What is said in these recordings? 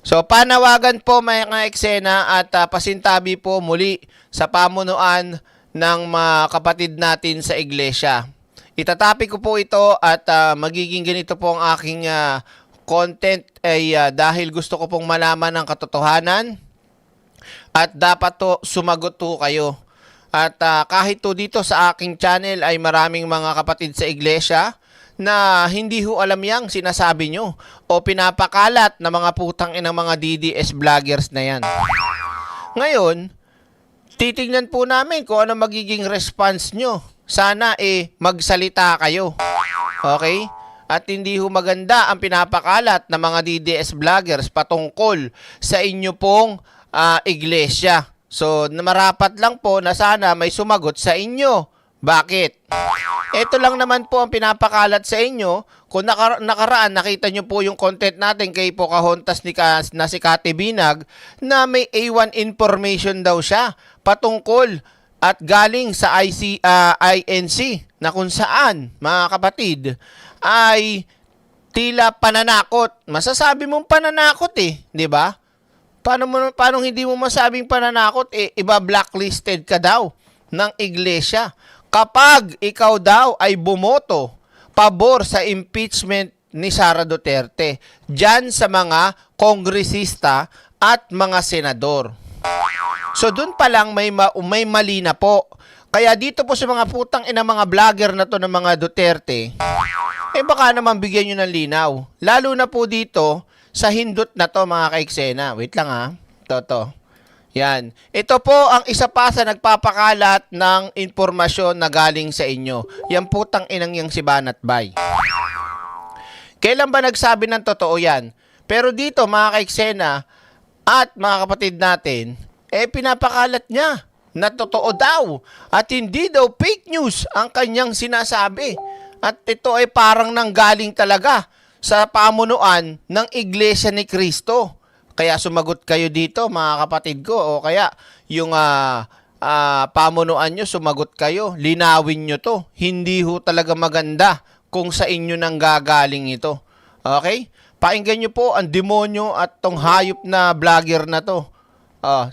So panawagan po mga eksena at pasintabi po muli sa pamunuan ng mga kapatid natin sa iglesia. Itatapi ko po ito at magiging ganito po ang aking content ay dahil gusto ko pong malaman ang katotohanan at dapat to sumagot to kayo. At kahit to dito sa aking channel ay maraming mga kapatid sa iglesia na hindi ho alam yang sinasabi nyo o pinapakalat na mga putang inang mga DDS vloggers na yan. Ngayon, titingnan po namin kung ano magiging response nyo. Sana magsalita kayo. Okay? At hindi ho maganda ang pinapakalat ng mga DDS vloggers patungkol sa inyo pong iglesia. So, marapat lang po na sana may sumagot sa inyo. Bakit? Ito lang naman po ang pinapakalat sa inyo. Kung nakaraan, nakita nyo po yung content natin kay Pocahontas na si Kati Binag na may A1 information daw siya patungkol at galing sa INC na kung saan, mga kapatid, ay tila pananakot. Masasabi mong pananakot di ba? Paano hindi mo masabing pananakot? Iba blacklisted ka daw ng iglesia kapag ikaw daw ay bumoto pabor sa impeachment ni Sara Duterte dyan sa mga kongresista at mga senador. So dun pa lang may mali na po. Kaya dito po sa mga putang ina mga vlogger na to ng mga Duterte, baka naman bigyan nyo ng linaw. Lalo na po dito sa hindot na to mga kaiksena. Wait lang Toto. Yan. Ito po ang isa pa sa nagpapakalat ng impormasyon na galing sa inyo. Yan putang inang yang si Banat Bay. Kailan ba nagsabi ng totoo yan? Pero dito mga kaiksena at mga kapatid natin, pinapakalat niya na totoo daw at hindi daw fake news ang kanyang sinasabi. At ito ay parang nanggaling talaga sa pamunuan ng Iglesia ni Cristo. Kaya sumagot kayo dito mga kapatid ko o kaya yung pamunuan nyo sumagot kayo. Linawin nyo to. Hindi ho talaga maganda kung sa inyo nang gagaling ito. Okay? Pakinggan nyo po ang demonyo at tong hayop na vlogger na to.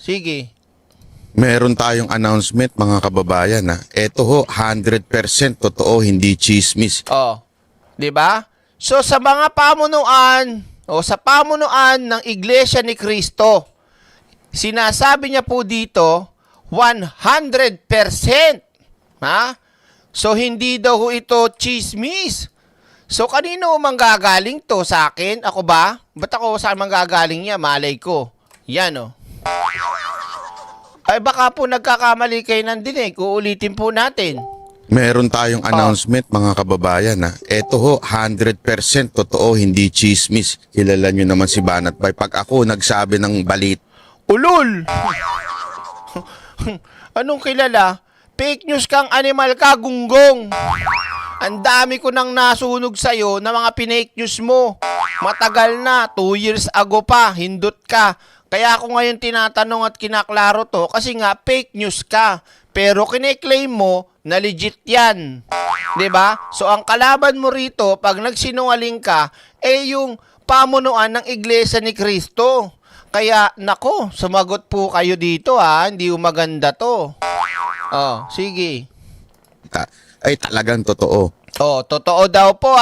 Sige. Meron tayong announcement mga kababayan Ito ho 100% totoo, hindi chismis. Di ba? So sa mga pamunuan o sa pamunuan ng Iglesia ni Cristo, sinasabi niya po dito 100%. So hindi daw ito chismis. So kanino manggagaling to? Sa akin? Ako ba? Ba't ako saan manggagaling niya? Malay ko. Yan Ay baka po nagkakamali kayo ng dinig. Uulitin po natin. Meron tayong announcement mga kababayan Ito ho 100% totoo, hindi chismis. Kilala nyo naman si Banat Bay. Pag ako nagsabi ng balit. Ulol! Anong kilala? Fake news kang animal ka, gunggong. Ang dami ko nang nasunog sa'yo na mga pinake news mo. Matagal na, 2 years ago pa, hindot ka. Kaya ako ngayon tinatanong at kinaklaro to kasi nga fake news ka. Pero kine-claim mo na legit yan. 'Di ba? So ang kalaban mo rito pag nagsinungaling ka yung pamunuan ng Iglesia ni Cristo. Kaya nako, sumagot po kayo dito hindi maganda to. Sige. Ay talagang totoo. Totoo daw po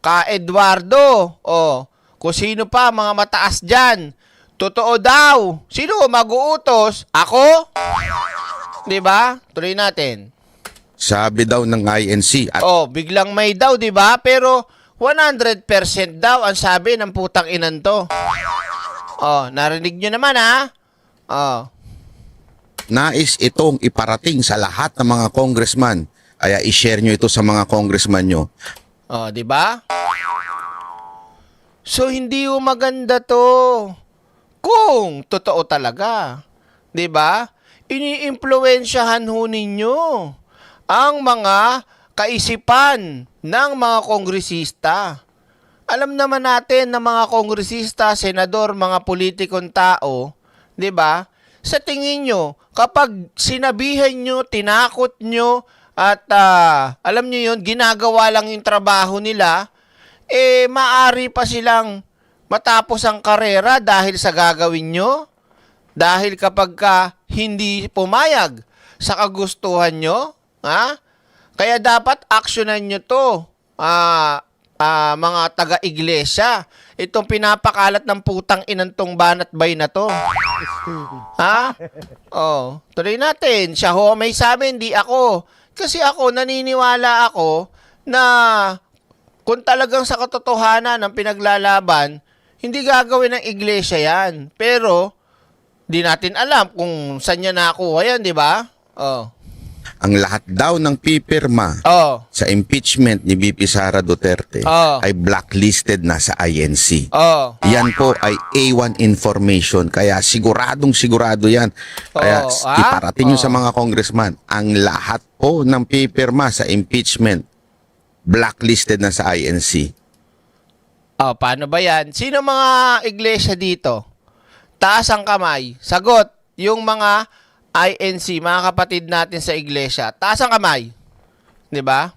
Ka Eduardo. Kung sino pa mga mataas diyan. Totoo daw. Sino mag-uutos? Ako? 'Di ba? Tuloy natin. Sabi daw ng INC at biglang may daw, 'di ba? Pero 100% daw ang sabi ng putang inan to. Narinig nyo naman nais itong iparating sa lahat ng mga congressman. Kaya i-share nyo ito sa mga congressman nyo. 'Di ba? So hindi maganda to. Kung totoo talaga, 'di ba? Iniimpluwensyahan ho ninyo ang mga kaisipan ng mga kongresista. Alam naman natin na mga kongresista, senador, mga politikong tao, 'di ba? Sa tingin nyo, kapag sinabihan nyo, tinakot nyo, at alam nyo yun, ginagawa lang yung trabaho nila, maaari pa silang matapos ang karera dahil sa gagawin nyo? Dahil kapag hindi pumayag sa kagustuhan nyo, ha? Kaya dapat aksyonan nyo to, mga taga-iglesia. Itong pinapakalat ng putang inantong banat bay na to. Ha? Oh, tuloy natin. Siya ho may sabi, hindi ako. Kasi ako, naniniwala ako na kung talagang sa katotohanan ng pinaglalaban, hindi gagawin ng iglesia yan. Pero, di natin alam kung saan niya nakuha yan, di ba? Oh. Ang lahat daw ng pipirma Oh. sa impeachment ni VP Sara Duterte Oh. ay blacklisted na sa INC. Oh. Yan po ay A1 information, kaya siguradong sigurado yan. Kaya iparating nyo sa mga congressman, ang lahat po ng pipirma sa impeachment blacklisted na sa INC. Oh, paano ba yan? Sino mga iglesia dito? Taas ang kamay. Sagot, yung mga INC, mga kapatid natin sa iglesia. Taas ang kamay. 'Di ba?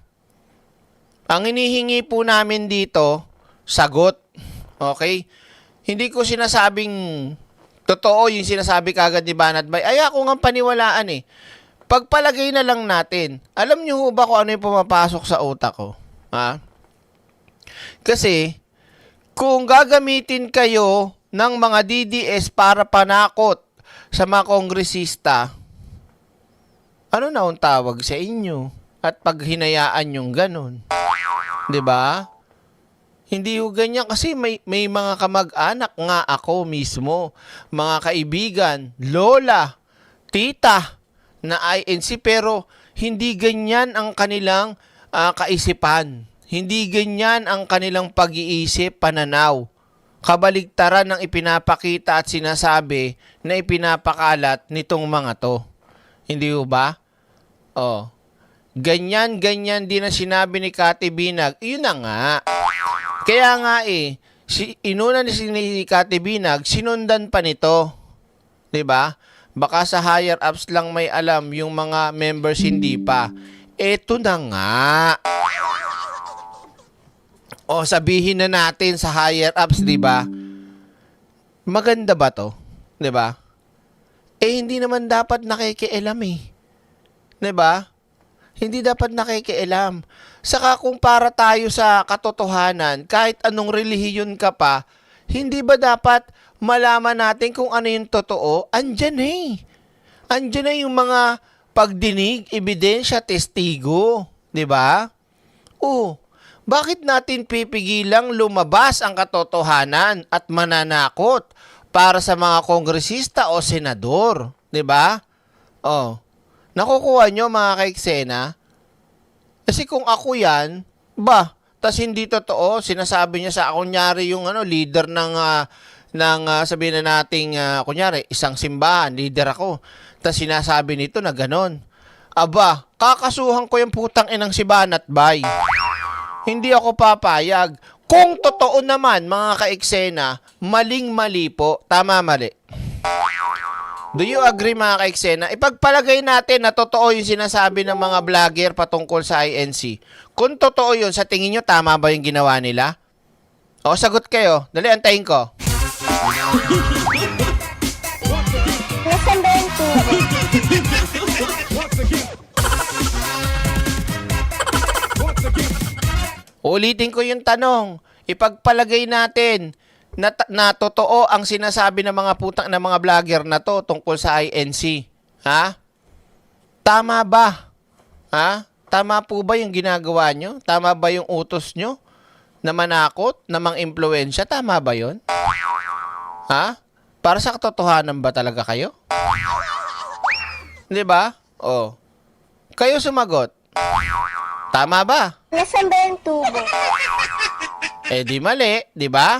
Ang hinihingi po namin dito, sagot. Okay? Hindi ko sinasabing totoo yung sinasabi kagad ni Banat Bay. Ay, ako nga paniwalaan eh. Pagpalagay na lang natin. Alam niyo ho ba kung ano yung pumapasok sa utak ko? Ha? Kasi, kung gagamitin kayo ng mga DDS para panakot sa mga kongresista, ano na ang tawag sa inyo? At pag hinayaan yung ganun. 'Di ba? Hindi ho ganyan kasi may mga kamag-anak nga ako mismo, mga kaibigan, lola, tita na INC, pero hindi ganyan ang kanilang kaisipan. Hindi ganyan ang kanilang pag-iisip, pananaw. Kabaligtaran ng ipinapakita at sinasabi na ipinapakalat nitong mga to. Hindi ho ba? Oh. Ganyan din ang sinabi ni Kati Binag. Yun na nga. Kaya nga inuna ni Kati Binag, sinundan pa nito. 'Di ba? Baka sa higher ups lang may alam, yung mga members hindi pa. Eto na nga. O sabihin na natin sa higher ups, 'di ba? Maganda ba 'to? 'Di ba? Hindi naman dapat nakikialam eh. 'Di ba? Hindi dapat nakikialam. Saka kung para tayo sa katotohanan, kahit anong relihiyon ka pa, hindi ba dapat malaman natin kung ano yung totoo? Andyan eh. Andyan na yung mga pagdinig, ebidensya, testigo. 'Di ba? Bakit natin pipigilang lumabas ang katotohanan at mananakot para sa mga kongresista o senador? 'Di ba? Nakukuha nyo mga kaiksena? Kasi kung ako yan, tas hindi totoo, sinasabi niya sa kunyari yung leader ng sabihin na nating kunyari isang simbahan, leader ako. Tas sinasabi nito na ganon. Kakasuhan ko yung putang inang si Banat Bay. Hindi ako papayag. Kung totoo naman mga kaiksena, maling-mali po, tama-mali. Do you agree mga kaiksena? Ipagpalagay natin na totoo yung sinasabi ng mga vlogger patungkol sa INC. Kung totoo yun, sa tingin nyo, tama ba yung ginawa nila? Sagot kayo. Dali, antayin ko. Nasaan ba yung tubo? Ulitin ko yung tanong. Ipagpalagay natin na totoo ang sinasabi ng mga putang ng mga vlogger na to tungkol sa INC. Ha? Tama ba? Ha? Tama po ba yung ginagawa nyo? Tama ba yung utos nyo? Na manakot? Na mang-impluensya? Tama ba yun? Ha? Para sa katotohanan ba talaga kayo? Di ba? Kayo sumagot. Tama ba? Nasaan ba yung tubo? Di mali, di ba?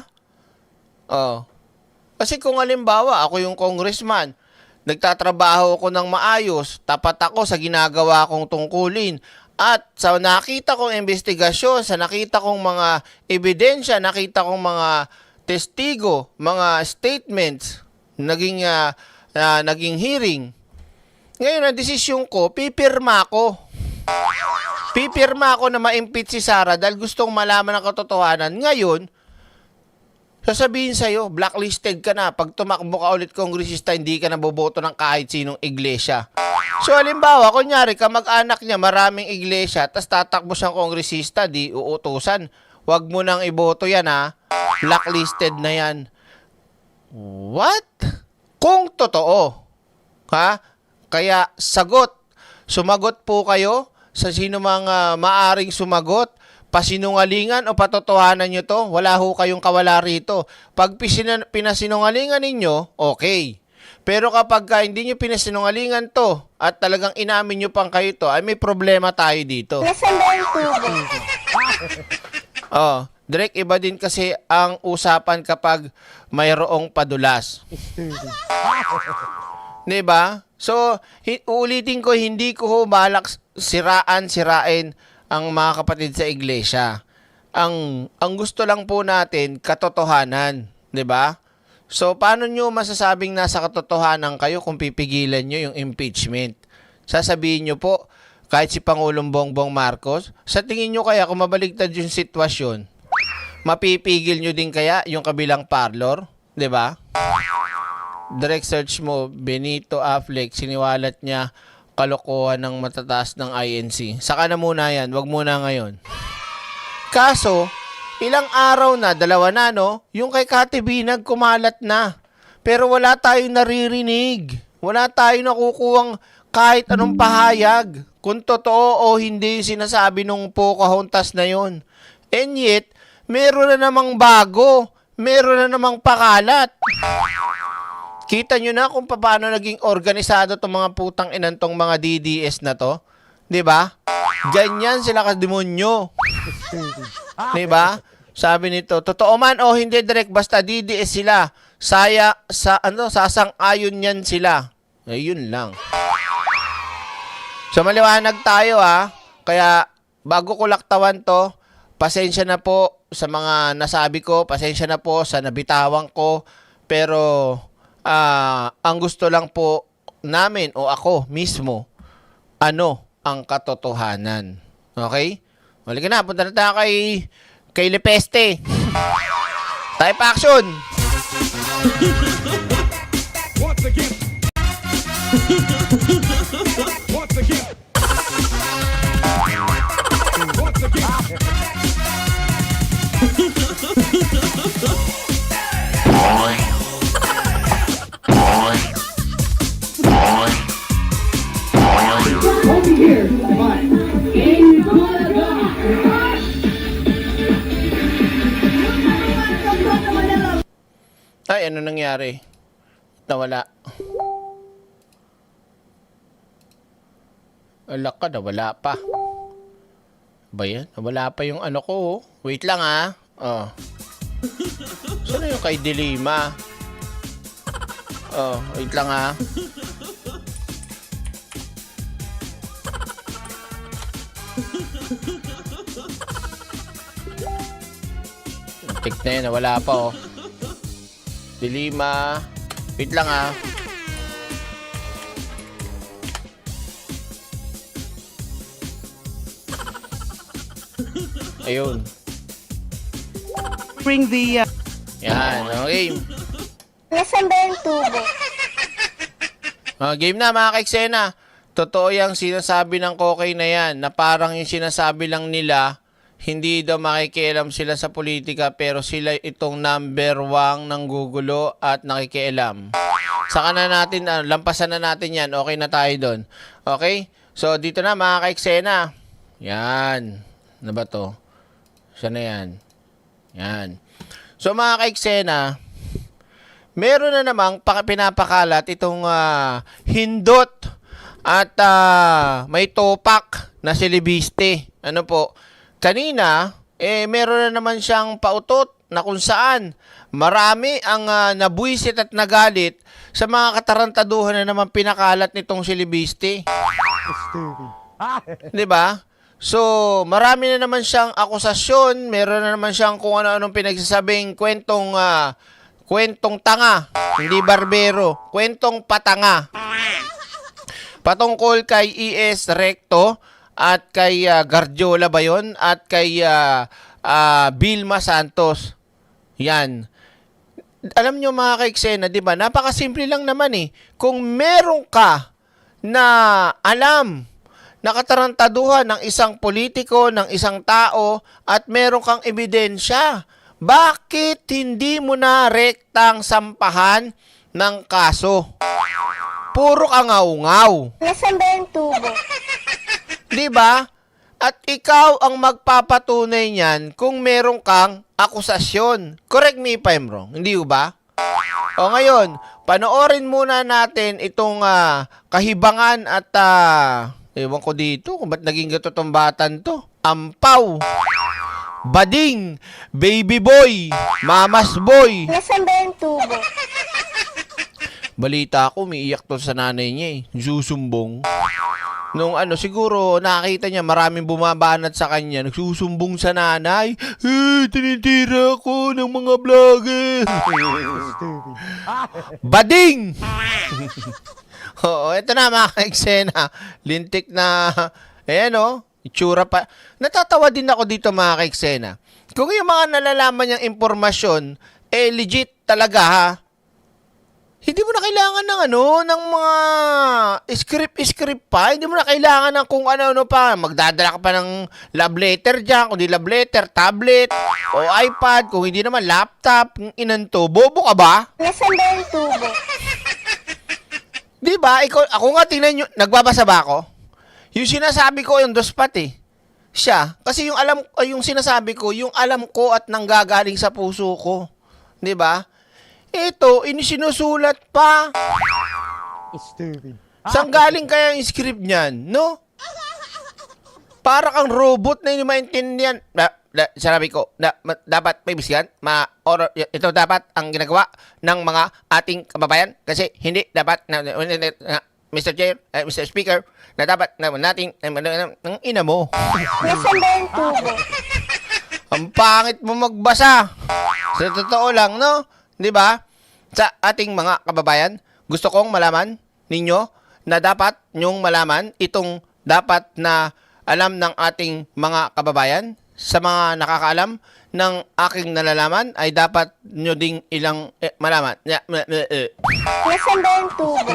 Kasi kung halimbawa, ako yung congressman, nagtatrabaho ako ng maayos, tapat ako sa ginagawa kong tungkulin, at sa nakita kong investigasyon, sa nakita kong mga ebidensya, nakita kong mga testigo, mga statements, naging hearing. Ngayon, ang desisyon ko, pipirma ko. Pipirma ako na ma-impeach si Sara dahil gustong malaman ang katotohanan. Ngayon, Sasabihin sa'yo, blacklisted ka na. Pag tumakbo ka ulit kongresista, hindi ka naboboto ng kahit sinong iglesia. So, halimbawa, kunyari, kamag-anak niya, maraming iglesia, tas tatakbo siyang kongresista, di uutusan. Huwag mo nang iboto yan, ha? Blacklisted na yan. What? Kung totoo, ha? Kaya, sumagot po kayo sa sino mga maaring sumagot. Pasinungalingan o patotohanan nyo to, wala ho kayong kawala rito. Pag pinasinungalingan ninyo, okay. Pero kapag hindi nyo pinasinungalingan to at talagang inamin nyo pang kayo to, ay may problema tayo dito. Nasaan ba yung tubo? Direk, iba din kasi ang usapan kapag mayroong padulas. Diba? So, uulitin ko, hindi ko ho balak sirain ang mga kapatid sa iglesia. Ang gusto lang po natin, katotohanan. 'Di ba? So, paano nyo masasabing nasa katotohanan kayo kung pipigilan nyo yung impeachment? Sasabihin nyo po, kahit si Pangulong Bongbong Marcos, sa tingin nyo kaya kung mabaligtad yung sitwasyon, mapipigil nyo din kaya yung kabilang parlor? 'Di ba? Direct search mo, Benito Affleck, siniwalat niya kalokohan ng matataas ng INC. Saka na muna yan, wag muna ngayon. Kaso, ilang araw na, 2 na, no? Yung kay Kati Binag kumalat na. Pero wala tayong naririnig. Wala tayong nakukuhang kahit anong pahayag. Kung totoo o hindi yung sinasabi nung Pocahontas na yon. And yet, meron na namang bago. Meron na namang pakalat. Kita nyo na kung paano naging organisado itong mga putang inantong mga DDS na to. 'Di ba? Ganyan sila kademonyo. 'Di ba? Sabi nito, totoo man o hindi direct basta DDS sila. Sasang-ayon yan sila. Ayun lang. So maliwanag tayo ha. Kaya bago ko laktawan to, pasensya na po sa mga nasabi ko, pasensya na po sa nabitawan ko, pero ang gusto lang po namin o ako mismo, ano ang katotohanan. Okay? Halika na, punta na tayo kay Lepeste. Type action! Once again. Once again. Once again. Ay, ano nangyari? Nawala. Alak ka, nawala pa. Ba yan? Nawala pa yung ano ko. Oh. Wait lang ha. Oh. Saan yung kay Dilima? Oh, wait lang ha. Tik na yun, nawala pa oh. Dilima. Wait lang ha. Ayun. Bring the Yan, okay. Nasaan ba yung tubo? Game na mga kaiksena. Totoo yung sinasabi ng kokay na yan, na parang yung sinasabi lang nila, hindi daw makikialam sila sa politika, pero sila itong number 1 ng gugulo at nakikialam. Saka na natin, lampasan na natin yan. Okay na tayo doon. Okay? So, dito na mga kaiksena. Yan. Ano ba to? Saan na yan? Yan. So, mga kaiksena, meron na namang pinapakalat itong hindot at may topak na silibiste. Ano po? Kanina, meron na naman siyang pautot na kung saan marami ang nabuisit at nagalit sa mga katarantaduhan na naman pinakalat nitong silibiste. Diba? So, marami na naman siyang akusasyon, meron na naman siyang kung ano-anong pinagsasabing kwentong tanga, hindi barbero, kwentong patanga. Patungkol kay E.S. Recto at kay Gardiola ba yun? At kay Vilma Santos. Yan. alam nyo mga kaiksena, di ba? Napakasimple lang naman eh. Kung meron ka na alam na katarantaduhan ng isang politiko, ng isang tao, at meron kang ebidensya, bakit hindi mo na rektang sampahan ng kaso? Puro kangaw-ngaw. Nasaan ba yung tubo? Di ba? At ikaw ang magpapatunay niyan kung meron kang akusasyon. Correct me if I'm wrong. Hindi ba? O ngayon, panoorin muna natin itong kahibangan at ewan ko dito kung ba't naging gato tong batan to. Ampaw, bading, baby boy, mamas boy. Nasaan ba yung tubo? Balita ko, umiiyak to sa nanay niya eh. Susumbong. Nung siguro nakita niya maraming bumabanat sa kanya, nagsusumbong sa nanay, tinitira ko ng mga vlogger. Bading! Oo, eto na mga ka-eksena. Lintik na, itsura pa. Natatawa din ako dito mga ka-eksena. Kung yung mga nalalaman niyang impormasyon, legit talaga ha, hindi mo na kailangan ng mga script pa. Hindi mo na kailangan ng kung ano pa. Magdadala ka pa ng love letter dyan. Kung di love letter, tablet, o iPad. Kung hindi naman laptop, inanto. Bobo ka ba? Nasaan ba yung tubo? Di ba? Ako nga, tingnan nyo. Nagbabasa ba ako? Yung sinasabi ko, yung dospat eh. Siya. Kasi yung sinasabi ko, yung alam ko at nanggagaling sa puso ko. Di ba? Ito, sinisulat pa. Saan galing kaya yung script niyan, no? Para kang robot na hindi maintindihan. Sinabi ko, dapat may bisyan. Ito dapat ang ginagawa ng mga ating kababayan. Kasi hindi dapat, Mr. Chair, Mr. Speaker, na dapat natin, ng ina mo. Nasaan ba yung tubo? Ang pangit mo magbasa. Sa totoo lang, no? Di ba? Sa ating mga kababayan, gusto kong malaman ninyo na dapat nyong malaman itong dapat na alam ng ating mga kababayan. Sa mga nakakaalam ng aking nalalaman ay dapat nyo ding ilang malaman. Nasaan ba yung tubo?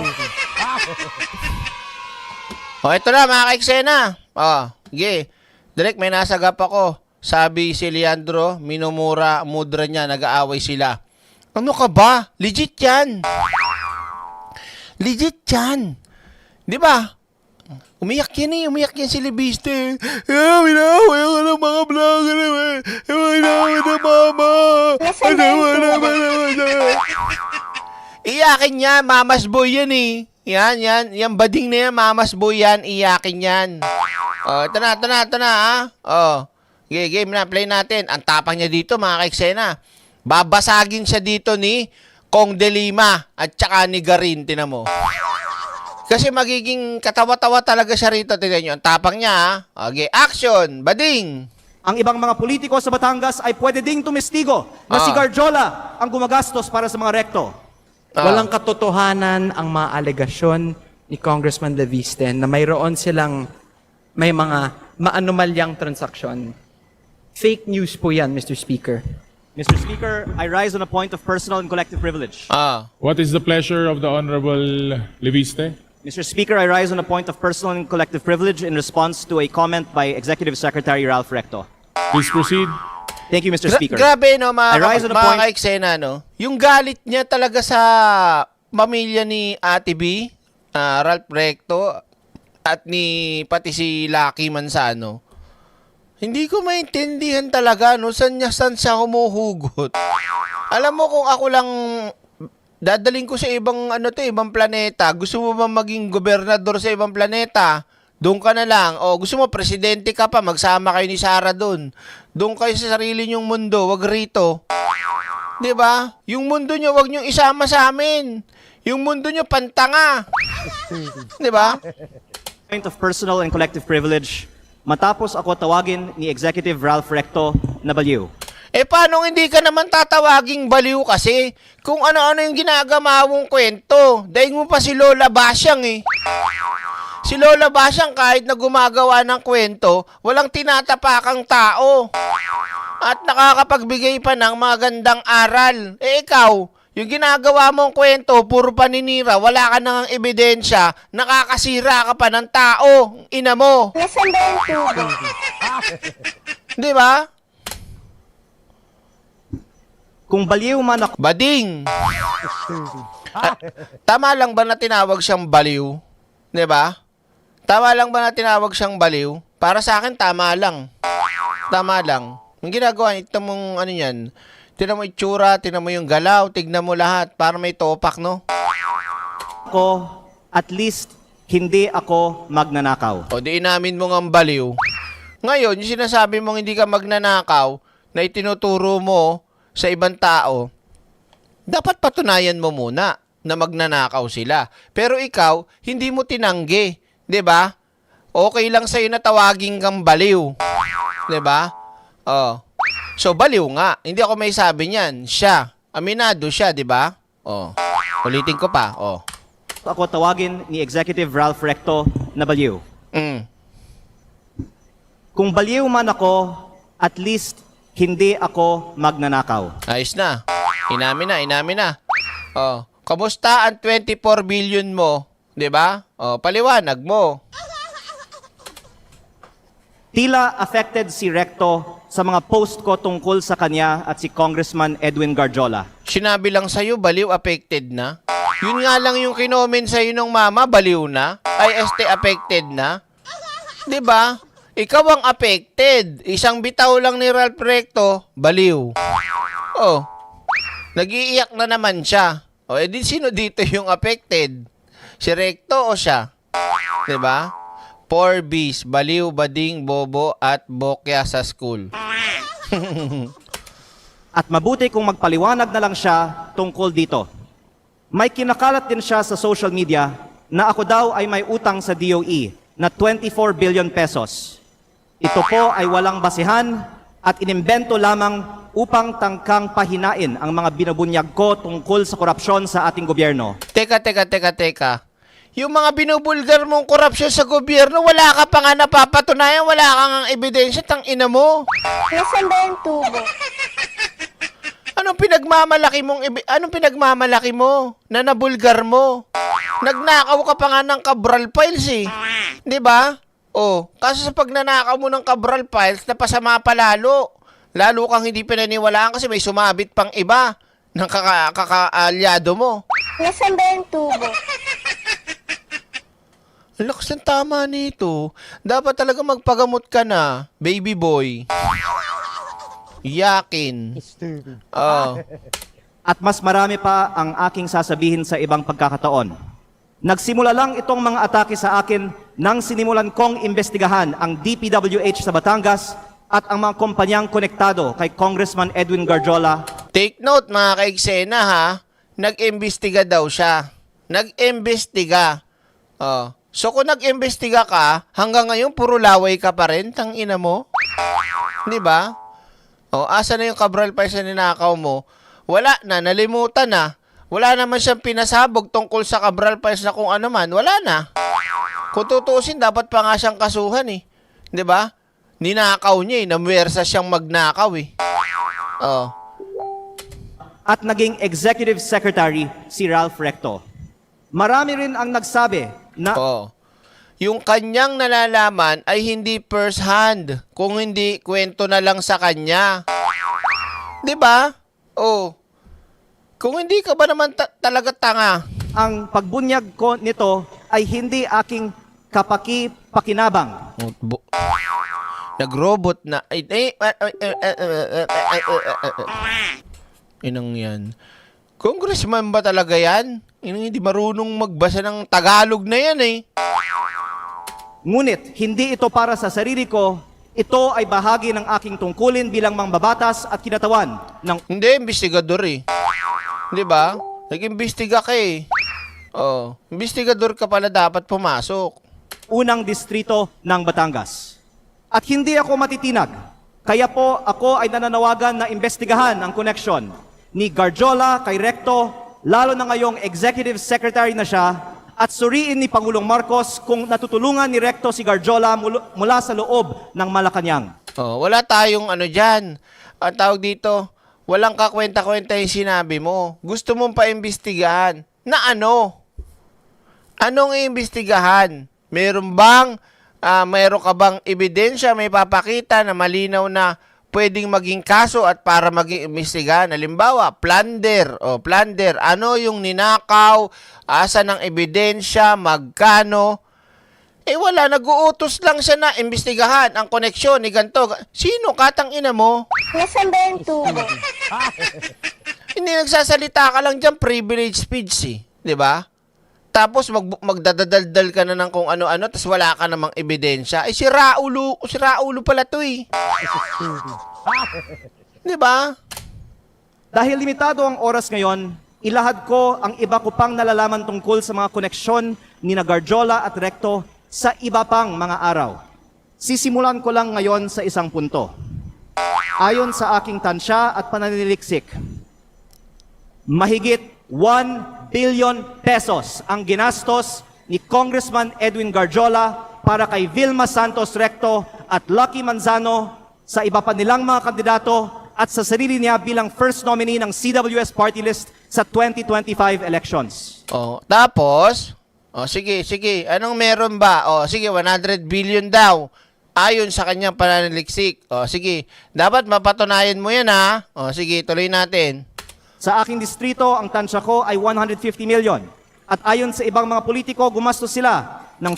O, ito na mga ka-eksena. O, sige. Direk, may nasagap ako. Sabi si Leandro, minumura, mudra niya, nag-aaway sila. Ano ka ba? Legit yan. Legit yan. Di ba? Umiyak yan si Libiste. Minaway ako ng mga vlogger. Minaway ng mama. Iyakin niya, mamas boy yan eh. Yan bading na yan, mamas boy yan, iyakin yan. Ito na ha. Game na, play natin. Ang tapang niya dito mga ka-eksena. Babasagin siya dito ni Kong De Lima at saka ni Garin, tinan mo. Kasi magiging katawa-tawa talaga siya rito, tignan nyo. Ang tapang niya, ha? Okay, action! Bading! Ang ibang mga politiko sa Batangas ay pwede ding tumestigo na si Garjola ang gumagastos para sa mga rekto. Walang katotohanan ang mga alegasyon ni Congressman Leviste na mayroon silang may mga maanumalyang transaksyon. Fake news po yan, Mr. Speaker. Mr. Speaker, I rise on a point of personal and collective privilege. What is the pleasure of the Honorable Leviste? Mr. Speaker, I rise on a point of personal and collective privilege in response to a comment by Executive Secretary Ralph Recto. Please proceed. Thank you, Mr. Speaker. Grabe, no, I rise on a mga point- ka-eksena, no? Yung galit niya talaga sa pamilya ni Ate B, Ralph Recto, at pati si Lucky Manzano. Hindi ko maintindihan talaga, no? Saan siya humuhugot? Alam mo, kung ako lang dadaling ko sa ibang ibang planeta, gusto mo ba maging gobernador sa ibang planeta? Doon ka na lang. O gusto mo presidente ka pa, magsama kayo ni Sara doon. Doon kayo sa sarili nyong mundo, wag rito. 'Di ba? Yung mundo nyo, wag nyo isama sa amin. Yung mundo nyo pantanga. 'Di ba? Point of personal and collective privilege matapos ako tawagin ni Executive Ralph Recto na baliw. Paano hindi ka naman tatawaging baliw kasi? Kung ano-ano yung ginagamawang kwento. Daig mo pa si Lola Basyang eh. Si Lola Basyang kahit na gumagawa ng kwento, walang tinatapakang tao. At nakakapagbigay pa ng magandang aral. Ikaw, Yung ginagawa mong kwento, puro paninira, wala ka nang ebidensya, nakakasira ka pa ng tao, ina mo. Nasaan ba yung tubo? Di ba? Kung baliw man ako, Bading. Tama lang ba na tinawag siyang baliw? Di ba? Tama lang ba na tinawag siyang baliw? Para sa akin, tama lang. Tama lang. Yung ginagawa, ito mong ano yan, tignan mo itsura, tignan mo yung galaw, tignan mo lahat, para may topak, no? at least hindi ako magnanakaw. O di inamin mo ng baliw. Ngayon, yung sinasabi mong hindi ka magnanakaw, na itinuturo mo sa ibang tao, dapat patunayan mo muna na magnanakaw sila. Pero ikaw, hindi mo tinanggi. 'Di ba? Okay lang sa'yo na tawagin kang baliw. 'Di ba? Oh. So, baliw nga. Hindi ako may sabi niyan. Siya. Aminado siya, 'di ba? Oh. Ulitin ko pa. Oh. Ako tawagin ni Executive Ralph Recto na baliw. Kung baliw man ako, at least hindi ako magnanakaw. Ayos na. Inamin na. Oh. Kamusta ang 24 billion mo? 'Di ba? Oh, paliwanag mo. Tila affected si Recto sa mga post ko tungkol sa kanya at si Congressman Edwin Garjola. Sinabi lang sa'yo, baliw, affected na. Yun nga lang yung kinomen sa'yo ng mama, baliw na. Ay, affected na. 'Di ba? Ikaw ang affected. Isang bitaw lang ni Ralph Recto, baliw. Oh, nag-iiyak na naman siya. O, edi sino dito yung affected? Si Recto o siya? 'Di ba? 4 Bs, baliw, bading, bobo, at bokya sa school. At mabuti kung magpaliwanag na lang siya tungkol dito. May kinakalat din siya sa social media na ako daw ay may utang sa DOE na 24 billion pesos. Ito po ay walang basihan at inimbento lamang upang tangkang pahinain ang mga binubunyag ko tungkol sa korupsyon sa ating gobyerno. Teka. Yung mga binubulgar mong korupsyon sa gobyerno, wala ka pa nga napapatunayan, wala ka nga ebidensya, tang ina mo. Nasaan ba yung tubo? Anong pinagmamalaki mo na nabulgar mo? Nagnakaw ka pa nga ng Cabral Files eh. 'Di ba? Oh, kaso sa pagnanakaw mo ng Cabral Files, napasama pa lalo. Lalo kang hindi pinaniwalaan kasi may sumabit pang iba ng kakaalyado mo. Nasaan ba yung tubo? Ang lakas ng tama nito. Dapat talaga magpagamot ka na, baby boy. Yakin. Oh. At mas marami pa ang aking sasabihin sa ibang pagkakataon. Nagsimula lang itong mga atake sa akin nang sinimulan kong imbestigahan ang DPWH sa Batangas at ang mga kumpanyang konektado kay Congressman Edwin Garjola. Take note mga kaiksena ha. Nag-imbestiga daw siya. Nag-imbestiga. Oh. So kung nag-imbestiga ka, hanggang ngayon puro laway ka pa rin, tang ina mo. 'Di ba? Oh, asa na yung Cabral Files na ninakaw mo? Wala na, nalimutan na. Wala naman siyang pinasabog tungkol sa Cabral Files na kung ano man. Wala na. Kung tutuusin, dapat pa nga siyang kasuhan eh. 'Di ba? Ninakaw niya eh. Namuwersa siyang magnakaw eh. Oh. At naging Executive Secretary si Ralph Recto. Marami rin ang nagsabi na Oh. Yung kanyang nalalaman ay hindi first hand. Kung hindi, kwento na lang sa kanya. 'Di ba? Oh. Kung hindi ka ba naman talaga tanga? ang pagbunyag ko nito ay hindi aking kapaki-pakinabang. Nagrobot na. Inang yan. Congressman ba talaga yan? Inang hindi marunong magbasa ng Tagalog na yan eh. Ngunit hindi ito para sa sarili ko, ito ay bahagi ng aking tungkulin bilang mambabatas at kinatawan ng Hindi, investigador eh. Di ba? Nag-imbestiga ka eh. Oh, investigador ka pala dapat pumasok. unang distrito ng Batangas. At hindi ako matitinag, kaya po ako ay nananawagan na imbestigahan ang koneksyon ni Garjola kay Recto, lalo na ngayong Executive Secretary na siya, at suriin ni Pangulong Marcos kung natutulungan ni Recto si Garjola mula sa loob ng Malacanang. Oh, wala tayong ano dyan. Ang tawag dito, Walang kakwenta-kwenta yung sinabi mo. Gusto mong paimbestigahan. Na ano? Anong iimbestigahan? Meron ka bang ebidensya, may papakita na malinaw na pwedeng maging kaso at para maging imbestigahan? Halimbawa, plunder. Plunder. Ano yung ninakaw? Asa ng ebidensya? Magkano? Wala, nag-uutos lang siya na imbestigahan ang koneksyon ni ganito. Sino? Katang ina mo? Nasaan ba yung tubo? Hindi nagsasalita ka lang dyan, privilege speech eh. Di ba? Tapos magdadaldal ka na ng kung ano-ano, tapos wala ka namang ebidensya. Si Raulo pala to eh. Di ba? Dahil limitado ang oras ngayon, ilahad ko ang iba ko pang nalalaman tungkol sa mga koneksyon ni Garjola at Recto sa iba pang mga araw. Sisimulan ko lang ngayon sa isang punto. Ayon sa aking tansya at pananiliksik, mahigit 1 billion pesos ang ginastos ni Congressman Edwin Garjola para kay Vilma Santos Recto at Lucky Manzano sa iba pa nilang mga kandidato at sa sarili niya bilang first nominee ng CWS party list sa 2025 elections. Tapos, sige. Anong meron ba? Sige, 100 billion daw. Ayon sa kanyang pananaliksik. Sige. Dapat mapatunayan mo yan, ha? Sige, tuloy natin. Sa aking distrito, ang tansya ko ay 150 million. At ayon sa ibang mga politiko, gumastos sila ng...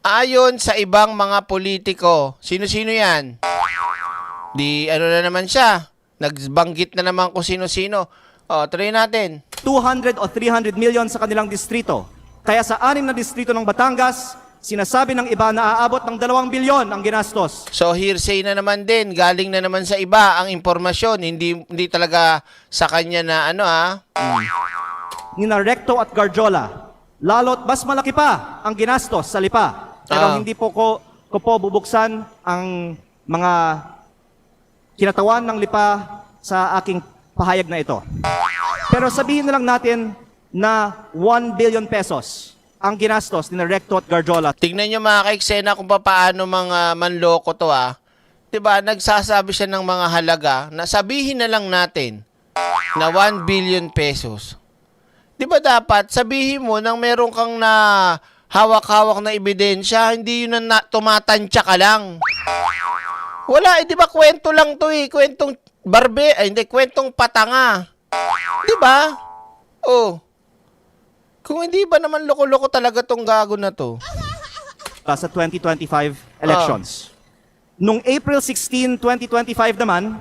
Ayon sa ibang mga politiko, sino-sino yan? Na naman siya. Nagbanggit na naman kung sino-sino. Tuloy natin. 200 o 300 million sa kanilang distrito. Kaya sa 6 na distrito ng Batangas, sinasabi ng iba na aabot ng 2 bilyon ang ginastos. So hearsay na naman din, galing na naman sa iba ang impormasyon, hindi talaga sa kanya na Nina Recto at Garjola, lalo't mas malaki pa ang ginastos sa lipa. Pero hindi po ko po bubuksan ang mga kinatawan ng lipa sa aking pahayag na ito. Pero sabihin na lang natin na 1 billion pesos ang ginastos ni Recto at Garjola. Tignan nyo mga kaiksena kung paano mga manloko to Diba, nagsasabi siya ng mga halaga na sabihin na lang natin na 1 billion pesos. Diba dapat sabihin mo nang meron kang na hawak-hawak na ebidensya, hindi yun na tumatansya ka lang. Wala, diba kwento lang to kwentong kwentong patanga. Diba? Kung hindi ba naman loko-loko talaga tong gago na to? Sa 2025 elections. Noong April 16, 2025 naman,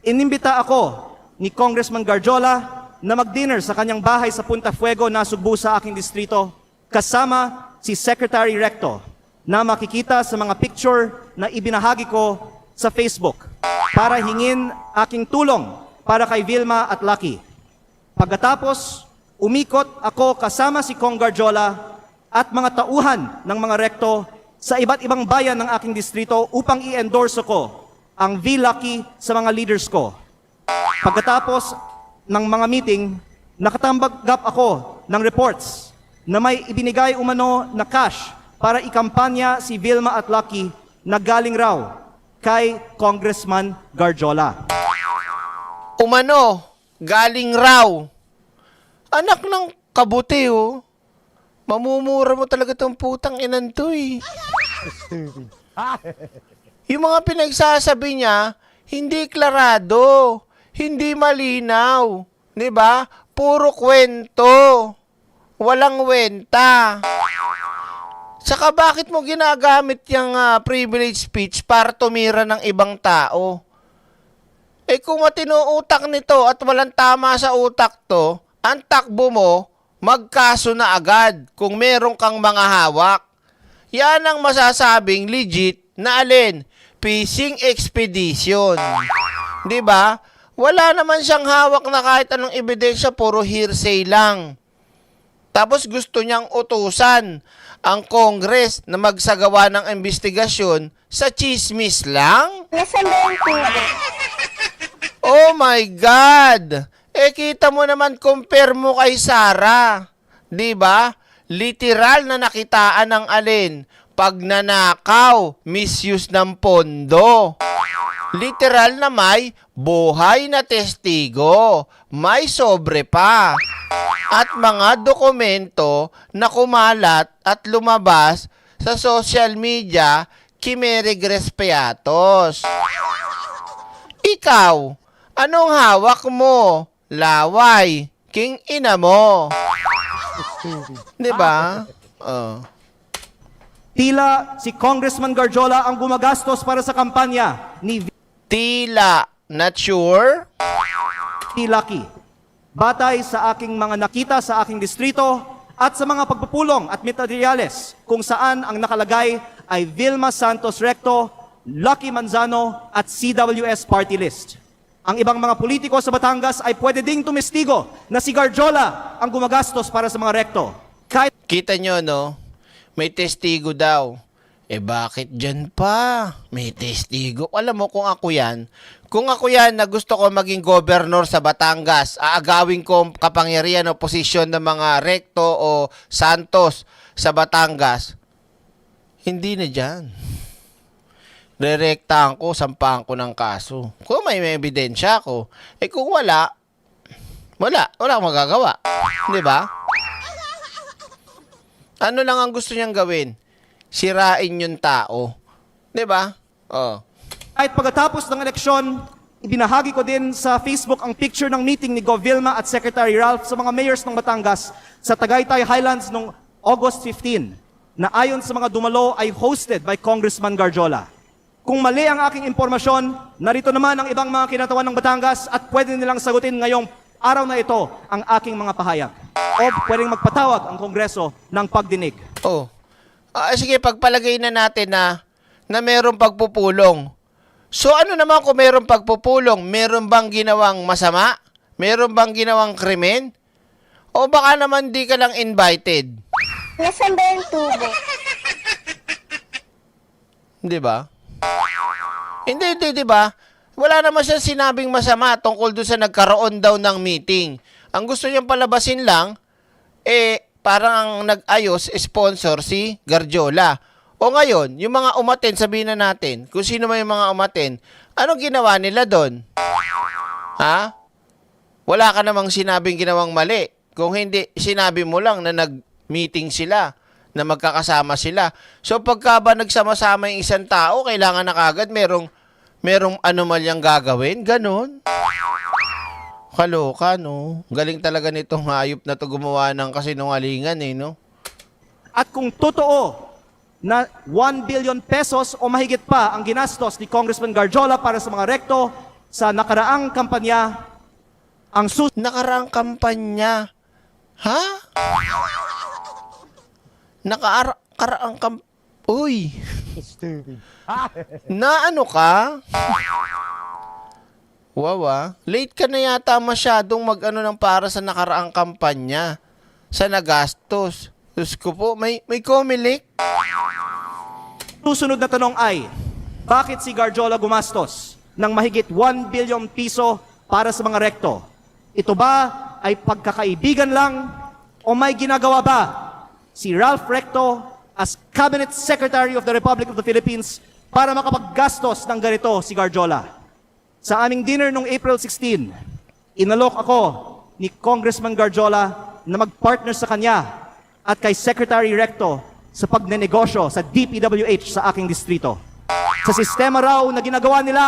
inimbita ako ni Congressman Garjola na mag-dinner sa kanyang bahay sa Punta Fuego na Sugbo sa aking distrito kasama si Secretary Recto na makikita sa mga picture na ibinahagi ko sa Facebook para hingin aking tulong para kay Vilma at Lucky. Pagkatapos, umikot ako kasama si Cong Garjola at mga tauhan ng mga Recto sa iba't ibang bayan ng aking distrito upang i-endorse ko ang V-Lucky sa mga leaders ko. Pagkatapos ng mga meeting, nakatanggap ako ng reports na may ibinigay umano na cash para ikampanya si Vilma at Lucky na galing raw kay Congressman Garjola. Umano, galing raw. Anak ng kabuti, Mamumura mo talaga tong putang inan to, Yung mga pinagsasabi niya, hindi klarado, hindi malinaw, 'di ba? Puro kwento. Walang wenta. Saka bakit mo ginagamit yung privilege speech para tumira ng ibang tao? Kung matino utak nito at walang tama sa utak to, ang takbo mo, magkaso na agad kung meron kang mga hawak. Yan ang masasabing legit na alin? Fishing expedition. 'Di ba? Wala naman siyang hawak na kahit anong ebidensya, puro hearsay lang. Tapos gusto niyang utusan ang Congress na magsagawa ng investigasyon sa chismis lang? Nasaan ba yung tubo? Oh my God! Kita mo naman, compare mo kay Sara. 'Di ba? Literal na nakitaan ng alin. pagnanakaw, misuse ng pondo. Literal na may buhay na testigo, may sobre pa, at mga dokumento na kumalat at lumabas sa social media kimerigres peatos. Ikaw, anong hawak mo? Laway, king ina mo. Diba? Oh. Tila si Congressman Garjola ang gumagastos para sa kampanya ni Tila, not sure? VP Lucky. Batay sa aking mga nakita sa aking distrito at sa mga pagpupulong at materyales kung saan ang nakalagay ay Vilma Santos Recto, Lucky Manzano at CWS party list. Ang ibang mga politiko sa Batangas ay pwede ding tumestigo na si Garjola ang gumagastos para sa mga recto. Kahit Kita nyo, no? May testigo daw. Eh bakit dyan pa? May testigo. Alam mo kung ako yan na gusto ko maging gobernador sa Batangas, aagawin ko kapangyarihan o posisyon ng mga Recto o Santos sa Batangas, hindi na dyan. Rerektahan ko, sampahan ko ng kaso. Kung may ebidensya ko, eh kung wala akong magagawa. Di ba? Ano lang ang gusto niyang gawin? Sirain yung tao. 'Di ba? Oh. Kahit pagkatapos ng eleksyon, ibinahagi ko din sa Facebook ang picture ng meeting ni Gov. Vilma at Secretary Ralph sa mga mayors ng Batangas sa Tagaytay Highlands noong August 15 na ayon sa mga dumalo ay hosted by Congressman Garjola. Kung mali ang aking impormasyon, narito naman ang ibang mga kinatawan ng Batangas at pwede nilang sagutin ngayong araw na ito ang aking mga pahayag. O pwedeng magpatawag ang Kongreso ng pagdinig. Oh. Sige, pagpalagay na natin na mayroong pagpupulong. So ano naman kung mayroong pagpupulong? Meron bang ginawang masama? Meron bang ginawang krimen? O baka naman di ka lang invited? Nasaan ba yung tubo? Di ba? Hindi, di ba? Wala naman siya sinabing masama tungkol doon sa nagkaroon daw ng meeting. Ang gusto niyang palabasin lang, parang ang nag-ayos, sponsor si Garjola. O ngayon, yung mga umaten, sabihin na natin, kung sino man yung mga umaten, anong ginawa nila doon? Ha? Wala ka namang sinabing ginawang mali. Kung hindi, sinabi mo lang na nag-meeting sila, na magkakasama sila. So pagka ba nagsama-sama yung isang tao, kailangan na kagad merong anomalyang gagawin? Ganon. Kaloka, no? Galing talaga nitong hayop na to gumawa ng kasinungalingan, no? At kung totoo na 1 billion pesos o mahigit pa ang ginastos ni Congressman Garjola para sa mga rekto sa nakaraang kampanya, ang Nakaraang kampanya. Ha? Nakaraang Uy! Na ano ka? Wawa, late ka na yata masyadong mag-ano ng para sa nakaraang kampanya. Sa nagastos. Diyos ko po, may Comelec? susunod na tanong ay, bakit si Garjola gumastos ng mahigit 1 billion piso para sa mga rekto? Ito ba ay pagkakaibigan lang o may ginagawa ba si Ralph Recto as Cabinet Secretary of the Republic of the Philippines para makapaggastos ng ganito si Garjola? Sa aming dinner noong April 16, inalok ako ni Congressman Garjola na mag-partner sa kanya at kay Secretary Recto sa pagnenegosyo sa DPWH sa aking distrito. Sa sistema raw na ginagawa nila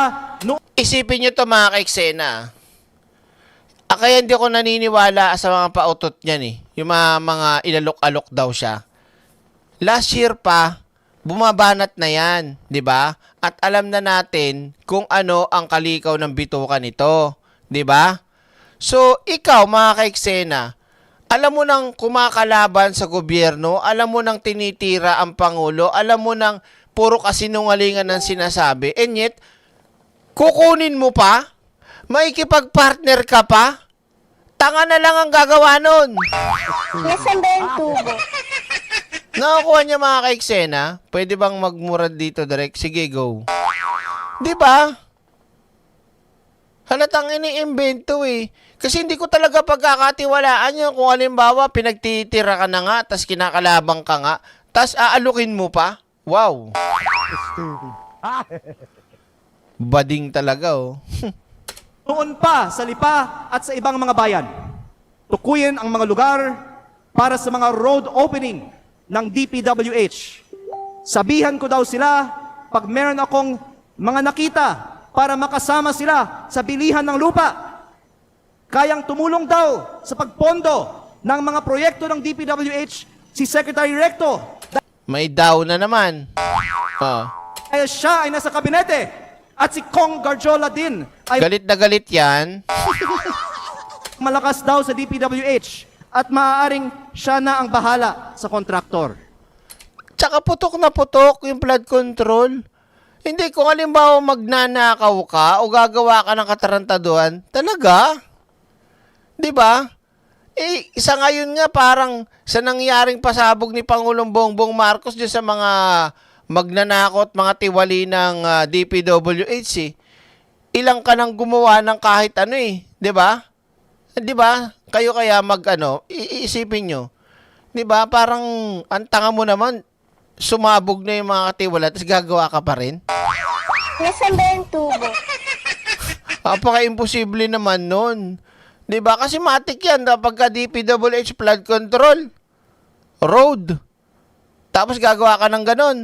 Isipin nyo to mga kaiksena. Kaya hindi ako naniniwala sa mga pautot niyan eh. Yung mga ilalok-alok daw siya. Last year pa, bumabanat na yan, di ba? At alam na natin kung ano ang kalikaw ng bituka nito, di ba? So, ikaw mga kaiksena, alam mo nang kumakalaban sa gobyerno, alam mo nang tinitira ang Pangulo, alam mo nang puro kasinungalingan ang sinasabi, and yet, kukunin mo pa? Maikipag-partner ka pa? Tanga na lang ang gagawa nun. Nasaan ba yung tubo? Nakakuha niya mga kaiksena? Pwede bang magmurad dito direct? Sige, go. Di ba? Halatang iniimbento eh. Kasi hindi ko talaga pagkakatiwalaan yun kung halimbawa pinagtitira ka na nga, tas kinakalabang ka nga, tas aalukin mo pa. Wow. Bading talaga, oh. Noon pa sa Lipa at sa ibang mga bayan, tukuyin ang mga lugar para sa mga road opening ng DPWH. Sabihan ko daw sila pag meron akong mga nakita para makasama sila sa bilihan ng lupa. Kayang tumulong daw sa pagpondo ng mga proyekto ng DPWH si Secretary Recto May daw na naman. Oh. dahil siya ay nasa kabinete at si Kong Garjola din ay Galit na galit yan. malakas daw sa DPWH at maaaring siya na ang bahala sa kontraktor. Tsaka putok na putok yung flood control. Hindi, kung halimbawa magnanakaw ka o gagawa ka ng katarantaduhan, talaga? Di ba? Eh, isa ngayon nga parang sa nangyaring pasabog ni Pangulong Bongbong Marcos dyan sa mga magnanakot, mga tiwali ng DPWH eh. Ilang ka nang gumawa ng kahit ano eh. Di ba? Di ba? Kayo kaya iisipin nyo. Di ba? Parang ang tanga mo naman, sumabog na yung mga katiwala, tapos gagawa ka pa rin. Nasaan ba yung tubo? Napaka-imposible naman nun. Di ba? Kasi matik yan kapag DPWH flood control. Road. Tapos gagawa ka ng ganon.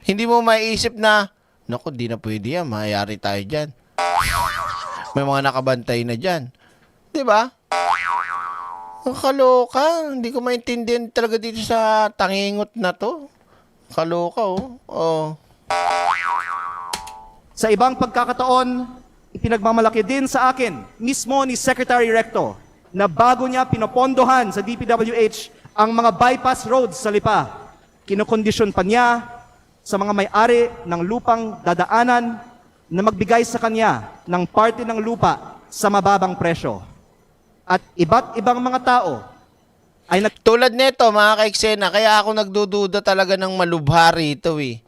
Hindi mo maiisip na, naku, di na pwede yan. Mahayari tayo dyan. May mga nakabantay na dyan. Di ba? Kaloka. Hindi ko maintindihan talaga dito sa tangingot na to. Kaloka, oh. Oh. Sa ibang pagkakataon, ipinagmamalaki din sa akin mismo ni Secretary Recto na bago niya pinopondohan sa DPWH ang mga bypass roads sa Lipa, kinokondisyon pa niya sa mga may-ari ng lupang dadaanan na magbigay sa kanya ng parte ng lupa sa mababang presyo. At iba't ibang mga tao ay Tulad nito, mga kaiksena, kaya ako nagdududa talaga ng malubha rito eh.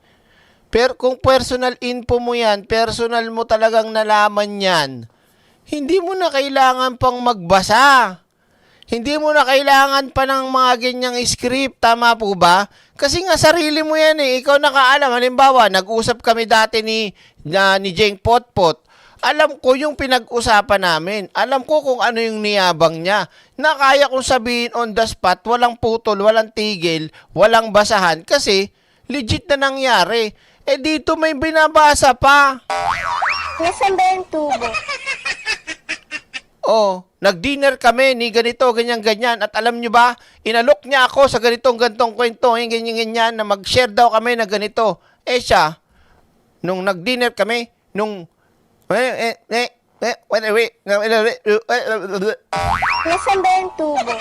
Pero kung personal info mo yan, personal mo talagang nalaman yan, hindi mo na kailangan pang magbasa. Hindi mo na kailangan pa ng mga ganyang script, tama po ba? Kasi nga sarili mo yan eh, ikaw nakaalam. Halimbawa, nag-usap kami dati ni Jeng Potpot. Alam ko yung pinag-usapan namin. Alam ko kung ano yung niyabang niya. Na kaya kong sabihin on the spot, walang putol, walang tigil, walang basahan. Kasi legit na nangyari. Eh dito may binabasa pa. Nasaan ba yung tubo? Oh, nag-dinner kami ni ganito, ganyan-ganyan. At alam nyo ba, inalok niya ako sa ganitong-gantong kwento, yung ganyan-ganyan, na mag-share daw kami na ganito. Eh siya, nung nag-dinner kami, nung Nasaan ba yung tubo?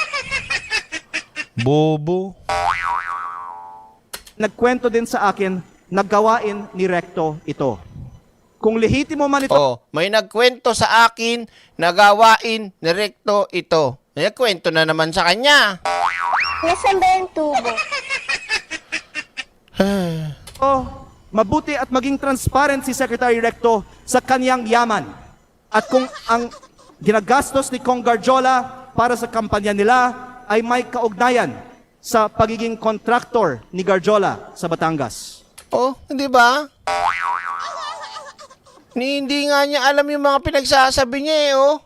Bobo. nagkwento din sa akin na gawain ni Recto ito. Kung lehitimo man ito, Oh, may nagkwento sa akin na gawain ni Recto ito. May nagkwento na naman sa kanya. Nasaan ba yung tubo? mabuti at maging transparent si Secretary Recto sa kanyang yaman. At kung ang ginagastos ni Kong Garjola para sa kampanya nila ay may kaugnayan sa pagiging contractor ni Garjola sa Batangas. Oh, hindi ba? Hindi nga niya alam yung mga pinagsasabi niya eh, oh.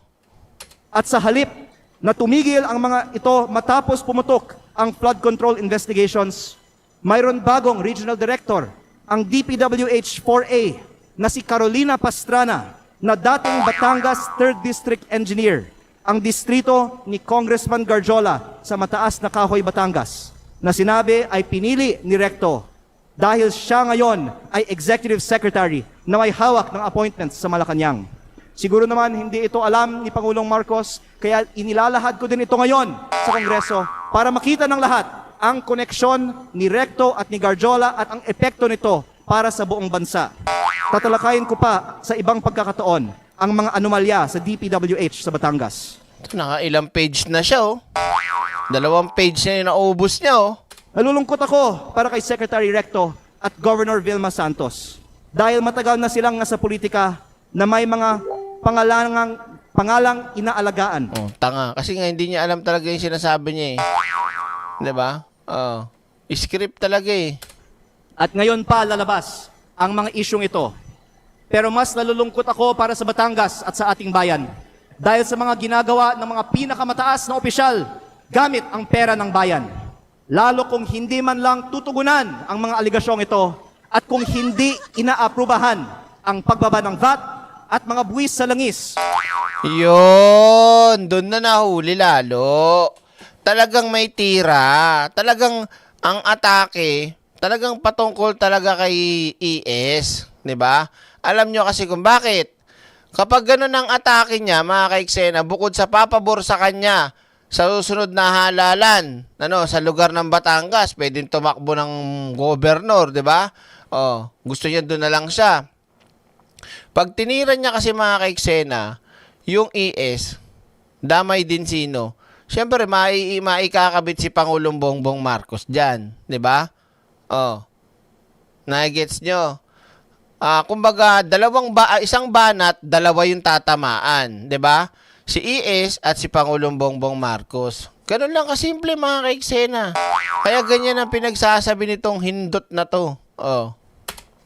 At sa halip na tumigil ang mga ito matapos pumutok ang flood control investigations, mayroon bagong regional director, ang DPWH 4A na si Carolina Pastrana, na dating Batangas 3rd District Engineer, ang distrito ni Congressman Garjola sa Mataas na Kahoy, Batangas, na sinabi ay pinili ni Recto dahil siya ngayon ay Executive Secretary na may hawak ng appointments sa Malacanang. Siguro naman hindi ito alam ni Pangulong Marcos, kaya inilalahad ko din ito ngayon sa Kongreso para makita ng lahat ang koneksyon ni Recto at ni Garjola at ang epekto nito para sa buong bansa. Tatalakayin ko pa sa ibang pagkakataon ang mga anomalya sa DPWH sa Batangas. Nakailang page na siya, oh. 2 page na yung naubos niya, oh. Nalulungkot ako para kay Secretary Recto at Governor Vilma Santos dahil matagal na silang nasa politika na may mga pangalang inaalagaan. Oh, tanga. Kasi nga hindi niya alam talaga yung sinasabi niya, eh. 'Di ba? Oh. Script talaga, eh. At ngayon pa lalabas ang mga isyong ito. Pero mas nalulungkot ako para sa Batangas at sa ating bayan dahil sa mga ginagawa ng mga pinakamataas na opisyal gamit ang pera ng bayan. Lalo kung hindi man lang tutugunan ang mga aligasyong ito at kung hindi inaaprubahan ang pagbaba ng VAT at mga buwis sa langis. Yun, doon na nahuli lalo. Talagang may tira. Talagang ang atake, talagang patungkol talaga kay ES. 'Di ba? Alam nyo kasi kung bakit. Kapag ganun ang atake niya, mga kaiksena, bukod sa papabor sa kanya, sa susunod na halalan, sa lugar ng Batangas, pwedeng tumakbo ng gobernador, 'di ba? Oh, gusto niya doon na lang siya. Pag tinira niya kasi, mga kaiksena, yung ES, damay din sino? Siyempre, maikakabit si Pangulong Bongbong Marcos diyan, 'di ba? Oh. Nagets nyo? Kumbaga, isang banat, dalawa yung tatamaan, 'di ba? Si ES at si Pangulong Bongbong Marcos. Ganun lang kasimple, mga kaiksena. Kaya ganyan ang pinagsasabi nitong hindot na to. Oh.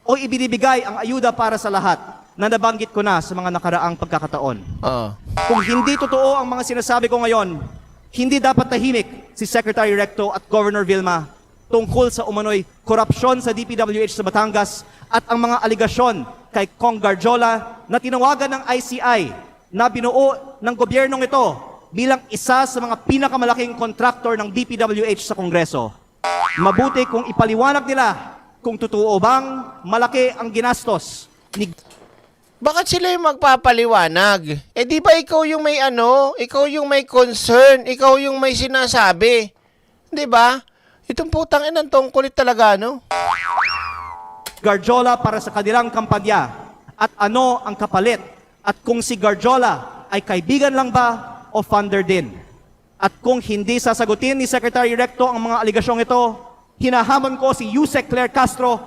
O ibinibigay ang ayuda para sa lahat na nabanggit ko na sa mga nakaraang pagkakataon. Oh. Kung hindi totoo ang mga sinasabi ko ngayon, hindi dapat tahimik si Secretary Recto at Governor Vilma tungkol sa umano'y korupsyon sa DPWH sa Batangas at ang mga aligasyon kay Kong Garjola na tinawagan ng ICI na binuo ng gobyernong ito bilang isa sa mga pinakamalaking kontraktor ng DPWH sa Kongreso. Mabuti kung ipaliwanag nila kung totoo bang malaki ang ginastos ni... Bakit sila yung magpapaliwanag? Di ba ikaw yung may ikaw yung may concern, ikaw yung may sinasabi. Di ba? Itong putang inang tong kulit talaga, Garjola para sa kanilang kampanya at ano ang kapalit at kung si Garjola ay kaibigan lang ba o funder din. At kung hindi sasagutin ni Secretary Recto ang mga aligasyong ito, hinahamon ko si Yusek Claire Castro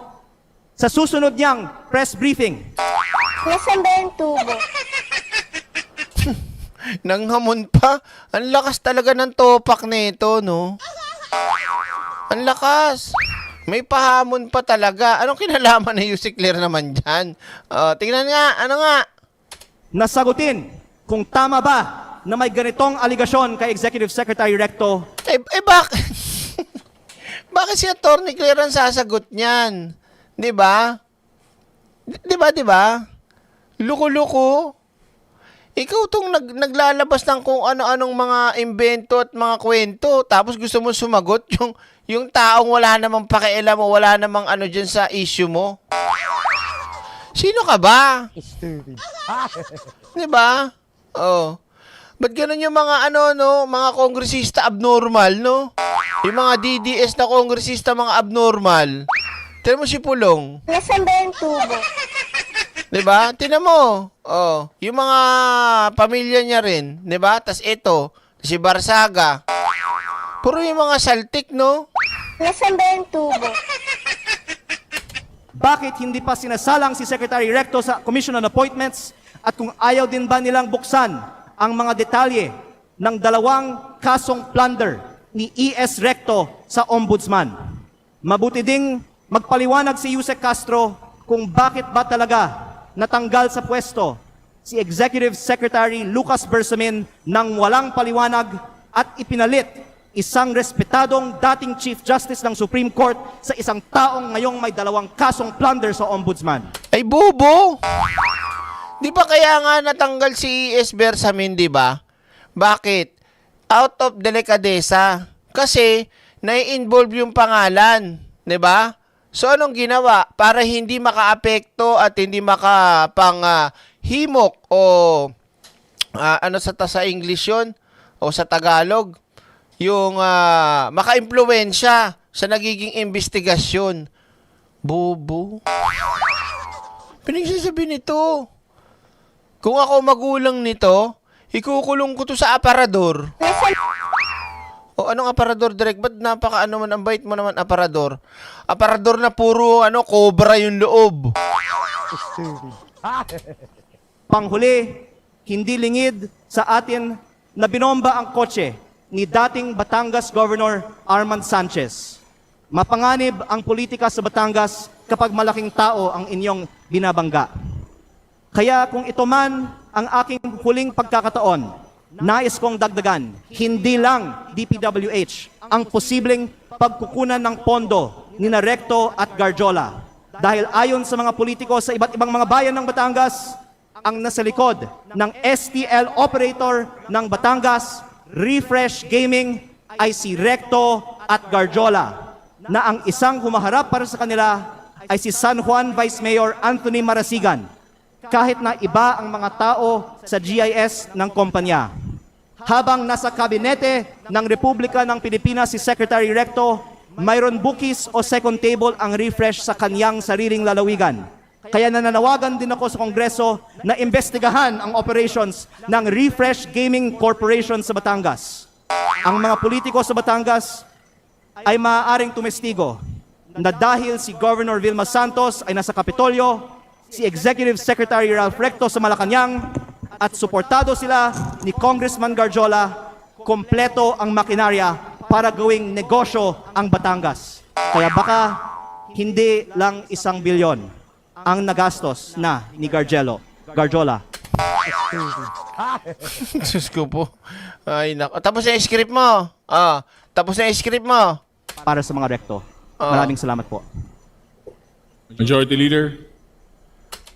sa susunod niyang press briefing. Nasaan ba yung tubo? Nanghamon pa. Ang lakas talaga ng topak nito, no? Ang lakas. May pahamon pa talaga. Anong kinalaman na Yusek Claire naman dyan? Tingnan nga, ano nga? Nasagutin kung tama ba na may ganitong aligasyon kay Executive Secretary Recto. Bakit? Bakit si Atty. Claire ang sasagot niyan? Di ba? Di ba? Luko-luko. Ikaw tong naglalabas ng kung ano-anong mga imbento at mga kwento, tapos gusto mo sumagot yung taong wala namang pakialam mo, wala namang dyan sa issue mo. Sino ka ba? Di ba? Oh. Ba't ganun yung mga mga kongresista abnormal, no? Yung mga DDS na kongresista mga abnormal. Tignan mo si Pulong. Nasaan ba yung tubo? Diba? Tignan mo. Oh, yung mga pamilya niya rin, 'di ba? Tas ito, si Barsaga. Puro yung mga saltik, no? Nasaan ba yung tubo? Bakit hindi pa sinasalang si Secretary Recto sa Commission on Appointments at kung ayaw din ba nilang buksan ang mga detalye ng dalawang kasong plunder ni ES Recto sa Ombudsman? Mabuti ding magpaliwanag si Yusek Castro kung bakit ba talaga natanggal sa pwesto si Executive Secretary Lucas Bersamin nang walang paliwanag at ipinalit isang respetadong dating Chief Justice ng Supreme Court sa isang taong ngayong may dalawang kasong plunder sa Ombudsman. Ay, bobo! Di ba kaya nga natanggal si ES Bersamin, di ba? Bakit? Out of delicadeza. Kasi, nai-involve yung pangalan. Di ba? So, anong ginawa? Para hindi makaapekto at hindi makapang-himok o sa English yun? O sa Tagalog? Yung maka-impluwensya sa nagiging investigasyon. Bobo. Pinagsasabi nito. Kung ako magulang nito, ikukulong ko to sa aparador. O anong aparador, Direk? Ba't man ang bait mo naman aparador? Aparador na puro cobra yung loob. Panghuli, hindi lingid sa atin na binomba ang kotse ni dating Batangas Governor Armand Sanchez. Mapanganib ang politika sa Batangas kapag malaking tao ang inyong binabangga. Kaya kung ito man ang aking huling pagkakataon, nais kong dagdagan, hindi lang DPWH ang posibleng pagkukunan ng pondo ni Recto at Garjola. Dahil ayon sa mga politiko sa iba't ibang mga bayan ng Batangas, ang nasa likod ng STL operator ng Batangas, Refresh Gaming, ay si Recto at Garjola, na ang isang humaharap para sa kanila ay si San Juan Vice Mayor Anthony Marasigan, kahit na iba ang mga tao sa GIS ng kumpanya. Habang nasa kabinete ng Republika ng Pilipinas si Secretary Recto, mayroon bookies o second table ang Refresh sa kanyang sariling lalawigan. Kaya nananawagan din ako sa Kongreso na imbestigahan ang operations ng Refresh Gaming Corporation sa Batangas. Ang mga politiko sa Batangas ay maaaring tumestigo na dahil si Governor Vilma Santos ay nasa Kapitolyo, si Executive Secretary Ralph Recto sa Malacanang, at suportado sila ni Congressman Garjola, kompleto ang makinarya para gawing negosyo ang Batangas. Kaya baka hindi lang 1 bilyon ang nagastos na ni Garjola. Diyos ko po. Ay, nako. Tapos na yung script mo. Tapos na yung script mo. Para sa mga Recto. Maraming salamat po. Majority Leader.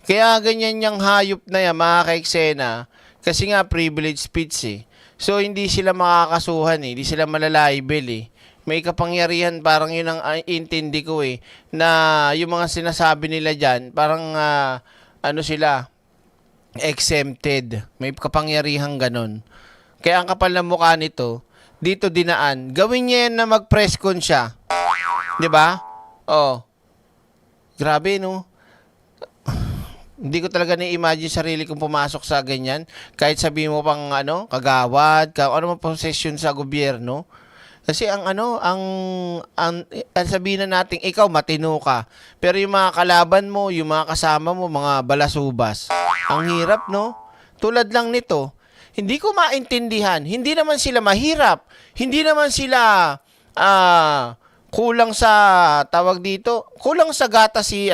Kaya ganyan yung hayop na yan, mga ka-eksena. Kasi nga, privilege speech eh. So, hindi sila makakasuhan eh. Hindi sila malalibel eh. May kapangyarihan, parang yun ang intindi ko eh. Na yung mga sinasabi nila dyan, parang ano sila, exempted. May kapangyarihan ganon. Kaya ang kapal na mukha nito, dito dinaan. Gawin niya yan na mag-press con siya. 'Di ba? Oh. Grabe no. Hindi ko talaga ni-imagine sarili kong pumasok sa ganyan. Kahit sabihin mo pang ano, kagawad, ano mo posesyon sa gobyerno. Kasi ang sabihin na natin, ikaw matino ka. Pero yung mga kalaban mo, yung mga kasama mo, mga balasubas. Ang hirap, no? Tulad lang nito, hindi ko maintindihan. Hindi naman sila mahirap. Hindi naman sila kulang sa tawag dito, kulang sa gata si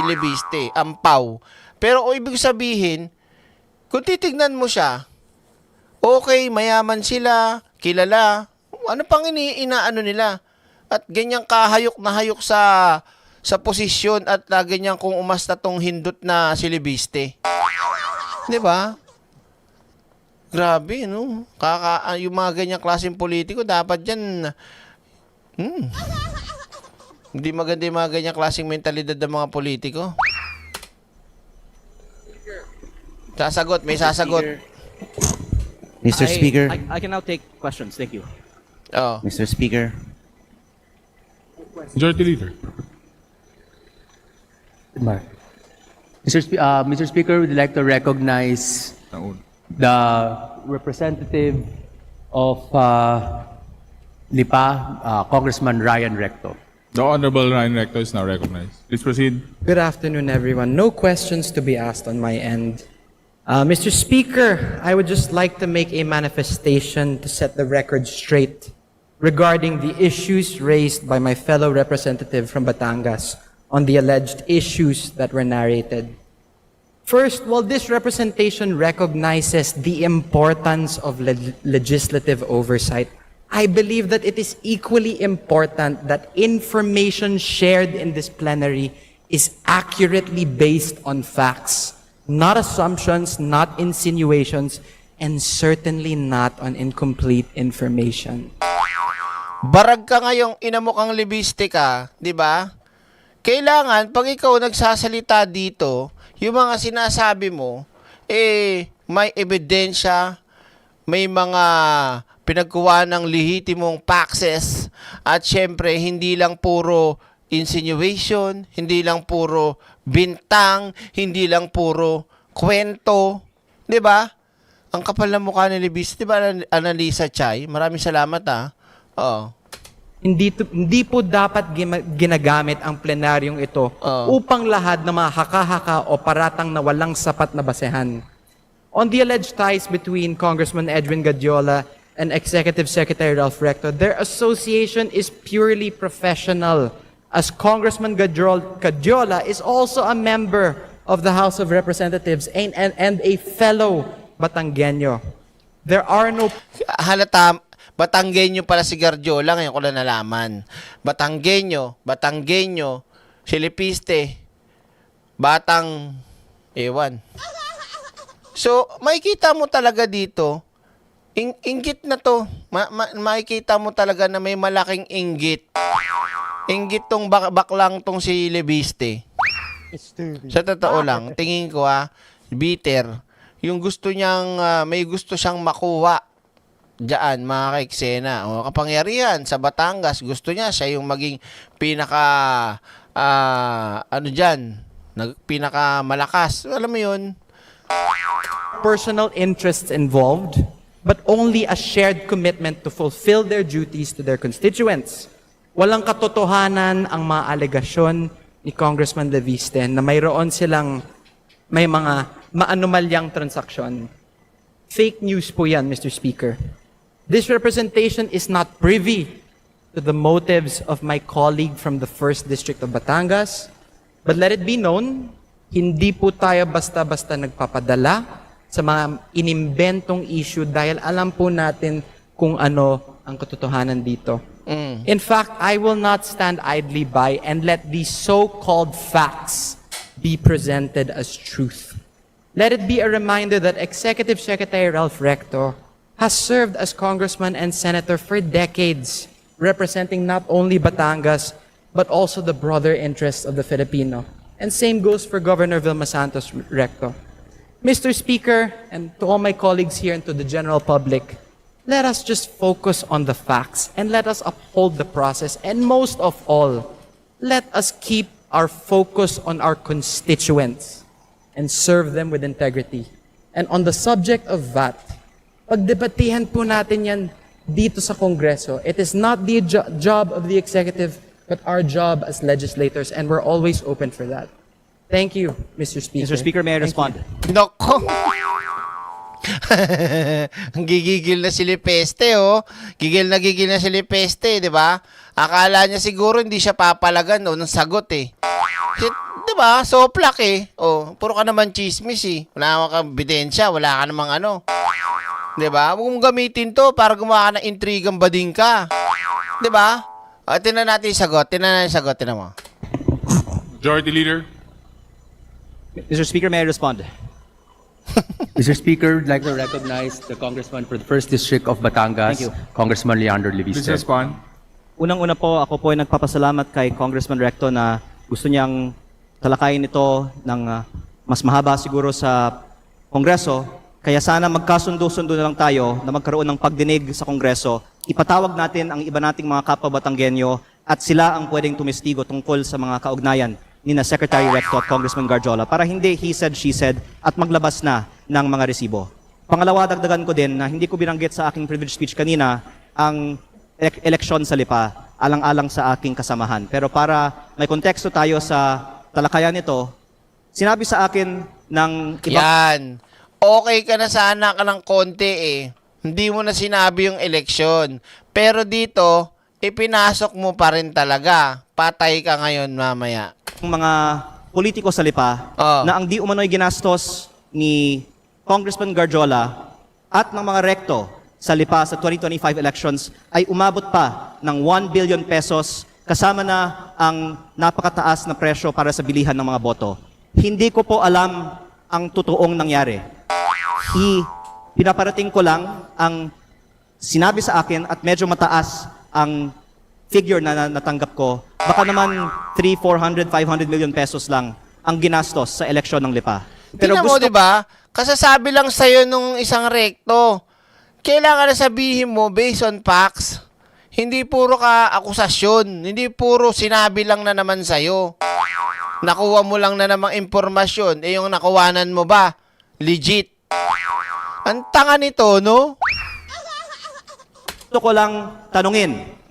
Leviste, ampaw. Pero ibig sabihin, kung titignan mo siya, okay, mayaman sila, kilala, ano pang inaano nila? At ganyan kahayok na hayok sa posisyon at ganyan kung umasta tong hindot na si Leviste. 'Di ba? Grabe, no? Yung mga ganyang klaseng politiko, dapat yan, hindi maganda yung mga ganyang klaseng mentalidad ng mga politiko. Sasagot, may sasagot. Mr. Speaker. I can now take questions. Thank you. Oh. Mr. Speaker. Majority Leader. Mr. Speaker, we'd like to recognize the representative of Lipa, Congressman Ryan Recto. The Honorable Ryan Recto is now recognized. Please proceed. Good afternoon, everyone. No questions to be asked on my end. Mr. Speaker, I would just like to make a manifestation to set the record straight regarding the issues raised by my fellow representative from Batangas on the alleged issues that were narrated. First, while this representation recognizes the importance of legislative oversight, I believe that it is equally important that information shared in this plenary is accurately based on facts, not assumptions, not insinuations, and certainly not on incomplete information. Barag ka ngayong inamukang Leviste ka, di ba? Kailangan, pag ikaw nagsasalita dito, yung mga sinasabi mo, may ebidensya, may mga pinagkuha ng lehitimong faxes, at syempre, hindi lang puro insinuation, hindi lang puro bintang, hindi lang puro kwento, di ba? Ang kapal na mukha ni Leviste, di ba, Annalisa Chay? Maraming salamat, Oo. Hindi po dapat ginagamit ang plenaryong ito upang lahat na mga haka-haka o paratang na walang sapat na basehan. On the alleged ties between Congressman Edwin Gadiola and Executive Secretary Ralph Recto, their association is purely professional, as Congressman Gadiola is also a member of the House of Representatives and a fellow Batanggenyo. There are no Halata, Batanggenyo pala si Garjola, ngayon ko lang nalaman. Batanggenyo, Silipiste, Batang, ewan. So, makikita mo talaga dito, inggit na to. Makikita mo talaga na may malaking inggit. Inggit tong baklang tong si Libiste. Sa totoo lang, tingin ko bitter. Yung gusto niyang, may gusto siyang makuha diyan, mga kaiksena. O, kapangyarihan sa Batangas, gusto niya siya yung maging pinaka, pinaka malakas. Alam mo yun? personal interests involved, but only a shared commitment to fulfill their duties to their constituents. Walang katotohanan ang mga alegasyon ni Congressman Leviste na mayroon silang may mga maanumalyang transaksyon. Fake news po yan, Mr. Speaker. This representation is not privy to the motives of my colleague from the 1st District of Batangas. But let it be known, hindi po tayo basta-basta nagpapadala sa mga inimbentong issue dahil alam po natin kung ano ang katotohanan dito. In fact, I will not stand idly by and let these so-called facts be presented as truth. Let it be a reminder that Executive Secretary Ralph Recto has served as congressman and senator for decades, representing not only Batangas, but also the broader interests of the Filipino. And same goes for Governor Vilma Santos Recto. Mr. Speaker, and to all my colleagues here and to the general public, let us just focus on the facts and let us uphold the process. And most of all, let us keep our focus on our constituents and serve them with integrity. And on the subject of VAT, pagdebatihan po natin yan dito sa Kongreso. It is not the job of the executive, but our job as legislators, and we're always open for that. Thank you, Mr. Speaker. Mr. Speaker, may I respond? Nako. Ang gigigil na si Lipeste, oh. Gigil na si Lipeste, di ba? Akala niya siguro hindi siya papalagan ng sagot, eh. Di ba? Soplak, eh. Oh, puro ka naman chismis, eh. Wala kang ebidensya, wala ka namang ano. Di ba? Huwag mong gamitin to para gumawa ka ng intrigang bading ka. Di ba? Tinan natin yung sagot. Tinan mo. Majority Leader. Mr. Speaker, may I respond? Mr. Speaker, I'd like to recognize the Congressman for the 1st District of Batangas, Thank you. Congressman Leandro Please Leviste. respond. Unang-una po, ako po ay nagpapasalamat kay Congressman Recto na gusto niyang talakayin ito ng mas mahaba siguro sa Kongreso. Kaya sana magkasundo-sundo na lang tayo na magkaroon ng pagdinig sa Kongreso. Ipatawag natin ang iba nating mga kapwa Batanggenyo at sila ang pwedeng tumestigo tungkol sa mga kaugnayan ni na Secretary Recto at Congressman Garjola para hindi he said, she said at maglabas na ng mga resibo. Pangalawa, dagdagan ko din na hindi ko binanggit sa aking privilege speech kanina ang eleksyon sa Lipa, alang-alang sa aking kasamahan. Pero para may konteksto tayo sa talakayan nito, sinabi sa akin ng iba... Yan. Okay ka na sana ka ng konti, eh. Hindi mo na sinabi yung eleksyon. Pero dito, ipinasok mo pa rin talaga. Patay ka ngayon mamaya. mga politiko sa Lipa na ang di umano'y ginastos ni Congressman Garjola at ng mga rekto sa Lipa sa 2025 elections ay umabot pa ng 1 billion pesos kasama na ang napakataas na presyo para sa bilihan ng mga boto. Hindi ko po alam ang totoong nangyari. Pinaparating ko lang ang sinabi sa akin at medyo mataas ang figure na natanggap ko. Baka naman 300, 400, 500 million pesos lang ang ginastos sa eleksyon ng Lipa. Pero mo, di ba? Kasasabi lang sa'yo nung isang rekto. Kailangan na sabihin mo based on facts. Hindi puro ka akusasyon. Hindi puro sinabi lang na naman sa'yo. Nakuha mo lang na namang impormasyon. Eh yung nakuwanan mo ba? Legit. Ang tanga nito, no? Gusto ko lang tanungin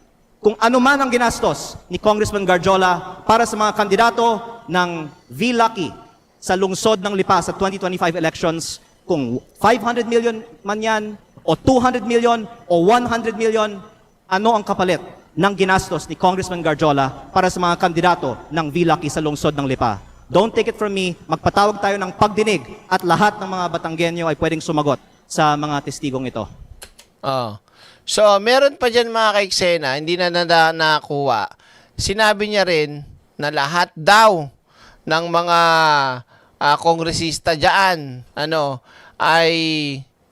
kung ano man ang ginastos ni Congressman Garjola para sa mga kandidato ng V-Lucky sa lungsod ng Lipa sa 2025 elections, kung 500 million man yan, o 200 million o 100 million, ano ang kapalit ng ginastos ni Congressman Garjola para sa mga kandidato ng Vilaki sa lungsod ng Lipa? Don't take it from me, magpatawag tayo ng pagdinig at lahat ng mga Batanggenyo ay pwedeng sumagot sa mga testigong ito. Oh. So, meron pa dyan mga kaiksena, hindi na nakuha. Sinabi niya rin na lahat daw ng mga kongresista dyan, ay